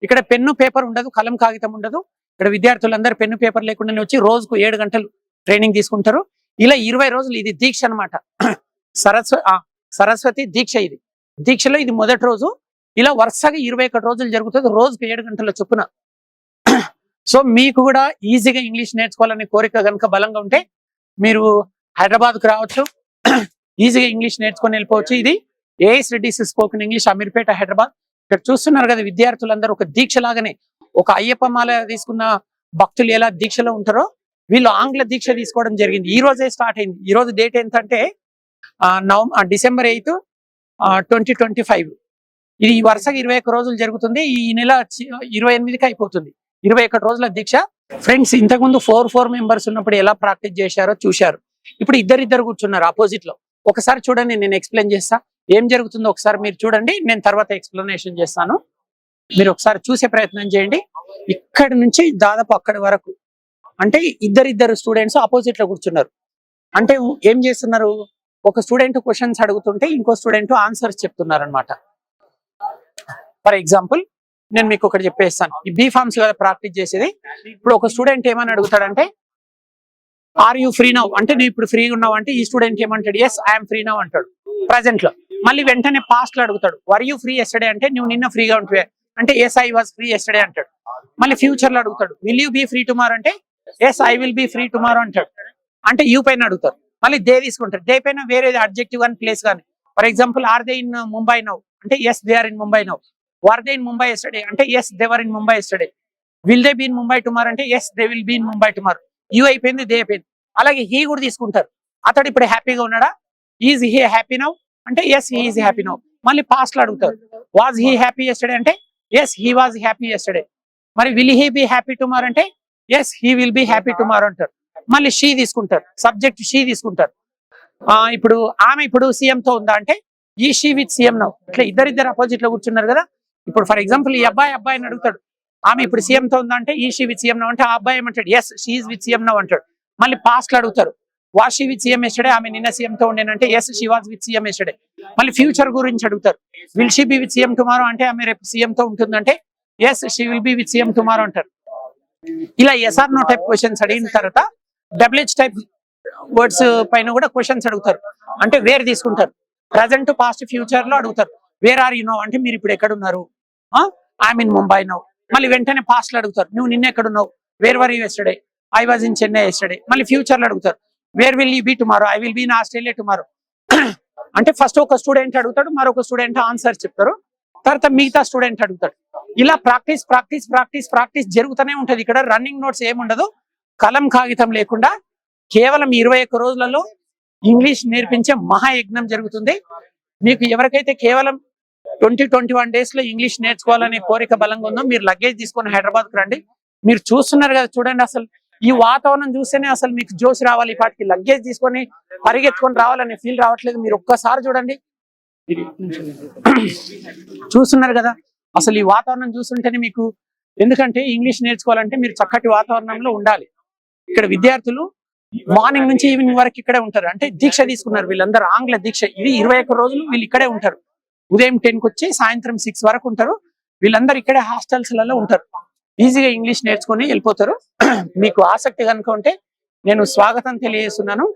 ఇక్కడ పెన్ను పేపర్ ఉండదు, కలం కాగితం ఉండదు. ఇక్కడ విద్యార్థులందరూ పెన్ను పేపర్ లేకుండానే వచ్చి రోజుకు 7 గంటలు ట్రైనింగ్ తీసుకుంటారు. ఇలా 20 రోజులు. ఇది దీక్ష అనమాట. సరస్వతి దీక్ష. ఇది దీక్షలో ఇది మొదటి రోజు. ఇలా వరుసగా 21 రోజులు జరుగుతుంది. రోజుకు 7 గంటల చొప్పున. సో మీకు కూడా ఈజీగా ఇంగ్లీష్ నేర్చుకోవాలనే కోరిక కనుక బలంగా ఉంటే మీరు హైదరాబాద్కు రావచ్చు. ఈజీగా ఇంగ్లీష్ నేర్చుకొని వెళ్ళిపోవచ్చు. ఇది AS Reddy's spoken English, Ameerpet, Hyderabad. ఇక్కడ చూస్తున్నారు కదా విద్యార్థులందరూ ఒక దీక్ష లాగానే, ఒక అయ్యప్ప మాల తీసుకున్న భక్తులు ఎలా దీక్షలో ఉంటారో వీళ్ళు ఆంగ్ల దీక్ష తీసుకోవడం జరిగింది. ఈ రోజే స్టార్ట్ అయింది. ఈ రోజు డేట్ ఎంత అంటే December 8, 2025. ఇది వరుసగా 21 రోజులు జరుగుతుంది. ఈ నెల 28కి అయిపోతుంది. 21 రోజుల దీక్ష. ఫ్రెండ్స్, ఇంతకుముందు 4 మెంబర్స్ ఉన్నప్పుడు ఎలా ప్రాక్టీస్ చేశారో చూశారు. ఇప్పుడు ఇద్దరు కూర్చున్నారు ఆపోజిట్ లో. ఒకసారి చూడండి, నేను ఎక్స్ప్లెయిన్ చేస్తా. ఏం జరుగుతుందో ఒకసారి మీరు చూడండి, నేను తర్వాత ఎక్స్ప్లెనేషన్ చేస్తాను. మీరు ఒకసారి చూసే ప్రయత్నం చేయండి. ఇక్కడి నుంచి దాదాపు అక్కడి వరకు. అంటే ఇద్దరు స్టూడెంట్స్ ఆపోజిట్ లో కూర్చున్నారు. అంటే ఏం చేస్తున్నారు, ఒక స్టూడెంట్ క్వశ్చన్స్ అడుగుతుంటే ఇంకో స్టూడెంట్ ఆన్సర్స్ చెప్తున్నారు అనమాట. ఫర్ ఎగ్జాంపుల్ నేను మీకు ఒకటి చెప్పేస్తాను. ఈ బీఫార్మ్స్ కదా ప్రాక్టీస్ చేసేది. ఇప్పుడు ఒక స్టూడెంట్ ఏమని అడుగుతాడంటే, ఆర్ యూ ఫ్రీ నౌ అంటే, నువ్వు ఇప్పుడు ఫ్రీగా ఉన్నావు అంటే ఈ స్టూడెంట్ ఏమంటాడు, ఎస్ ఐఎమ్ ఫ్రీ నౌ అంటాడు ప్రజెంట్ లో. మళ్ళీ వెంటనే పాస్ట్ లో అడుగుతాడు, వర్ యూ ఫ్రీ ఎస్టర్డే అంటే, నువ్వు నిన్న ఫ్రీగా ఉంటే అంటే yes I was free yesterday అంటాడు. మళ్ళీ ఫ్యూచర్ లో అడుగుతాడు, will you be free tomorrow అంటే yes I will be free tomorrow అంటాడు. అంటే యూ పైన అడుగుతారు. మళ్ళీ దే తీసుకుంటారు. దే పైన వేరే అడ్జెక్టివ్ కానీ ప్లేస్ కానీ. For example, are they in Mumbai now అంటే yes they are in Mumbai now. Were they in Mumbai yesterday అంటే yes they were in Mumbai yesterday. Will they be in Mumbai tomorrow అంటే yes they will be in Mumbai tomorrow. You అయిపోయింది, they అయిపోయింది. అలాగే he కూడా తీసుకుంటారు. అతడు ఇప్పుడు హ్యాపీగా ఉన్నాడా, ఈజ్ హీ హ్యాపీ నౌ అంటే yes he is happy now. మళ్ళీ పాస్ట్ లో అడుగుతారు, వాజ్ హీ హ్యాపీ ఎస్టర్డే అంటే yes he was happy yesterday. మరి will he be happy tomorrow అంటే yes he will be happy tomorrow అంటారు. మళ్ళీ షీ తీసుకుంటారు, సబ్జెక్ట్ షీ తీసుకుంటారు. ఇప్పుడు ఆమె ఇప్పుడు సీఎం తో ఉందా అంటే ఈ షీ విత్ సీఎం నౌ. ఇట్లా ఇద్దరు అపోజిట్ లో కూర్చున్నారు కదా. ఇప్పుడు ఫర్ ఎగ్జాంపుల్ ఈ అబ్బాయిని అడుగుతాడు, ఆమె ఇప్పుడు సీఎం తో ఉందా అంటే ఈ షీ విత్ సీఎం నౌ అంటే ఆ అబ్బాయి ఏమంటాడు, yes she is with CM now అంటాడు. మళ్ళీ పాస్ట్ లో అడుగుతారు, was she with CM yesterday, ఆమె నిన్న సీఎం తో ఉండేనంటే yes she was with CM yesterday. మళ్ళీ ఫ్యూచర్ గురించి అడుగుతారు, will she be with CM tomorrow అంటే ఆమె రేపు సీఎం తో ఉంటుందంటే yes she will be with CM tomorrow అంటారు. ఇలా ఎస్ఆర్ నో టైప్ క్వశ్చన్స్ అడిగిన తర్వాత డబ్ల్యూహెచ్ టైప్ వర్డ్స్ పైన కూడా క్వశ్చన్స్ అడుగుతారు. అంటే వేర్ తీసుకుంటారు. ప్రజెంట్, పాస్ట్, ఫ్యూచర్ లో అడుగుతారు. వేర్ ఆర్ యు నో అంటే మీరు ఇప్పుడు ఎక్కడున్నారు, ఐ మీన్ ముంబై నౌ. మళ్ళీ వెంటనే పాస్ట్ లో అడుగుతారు, నువ్వు నిన్న ఎక్కడున్నావు, where were you yesterday, I was in Chennai yesterday. మళ్ళీ ఫ్యూచర్ లో అడుగుతారు, where will you be tomorrow, I will be in Australia tomorrow. అంటే ఫస్ట్ ఒక స్టూడెంట్ అడుగుతాడు, మరొక స్టూడెంట్ ఆన్సర్ చెప్తారు, తర్వాత మిగతా స్టూడెంట్ అడుగుతాడు. ఇలా ప్రాక్టీస్ జరుగుతూనే ఉంటది. ఇక్కడ రన్నింగ్ నోట్స్ ఏముండదు, కలం కాగితం లేకుండా కేవలం 21 రోజులలో ఇంగ్లీష్ నేర్పించే మహాయజ్ఞం జరుగుతుంది. మీకు ఎవరికైతే కేవలం 21 డేస్ లో ఇంగ్లీష్ నేర్చుకోవాలనే కోరిక బలంగా ఉందో మీరు లగేజ్ తీసుకొని హైదరాబాద్కు రండి. మీరు చూస్తున్నారు కదా, చూడండి అసలు ఈ వాతావరణం చూస్తేనే అసలు మీకు జోష్ రావాలి. ఈ పాటికి లగేజ్ తీసుకొని పరిగెత్తుకొని రావాలనే ఫీల్ రావట్లేదు. మీరు ఒక్కసారి చూడండి, చూస్తున్నారు కదా అసలు ఈ వాతావరణం చూస్తుంటేనే మీకు, ఎందుకంటే ఇంగ్లీష్ నేర్చుకోవాలంటే మీరు చక్కటి వాతావరణంలో ఉండాలి. ఇక్కడ విద్యార్థులు మార్నింగ్ నుంచి ఈవినింగ్ వరకు ఇక్కడే ఉంటారు. అంటే దీక్ష తీసుకున్నారు వీళ్ళందరూ, ఆంగ్ల దీక్ష. ఇది 21 రోజులు వీళ్ళు ఇక్కడే ఉంటారు. ఉదయం 10కి వచ్చి సాయంత్రం 6 వరకు ఉంటారు. వీళ్ళందరూ ఇక్కడే హాస్టల్స్లలో ఉంటారు. ఈజీగా ఇంగ్లీష్ నేర్చుకొని వెళ్ళిపోతారు. మీకు ఆసక్తి కనుక ఉంటే నేను స్వాగతం తెలియజేస్తున్నాను.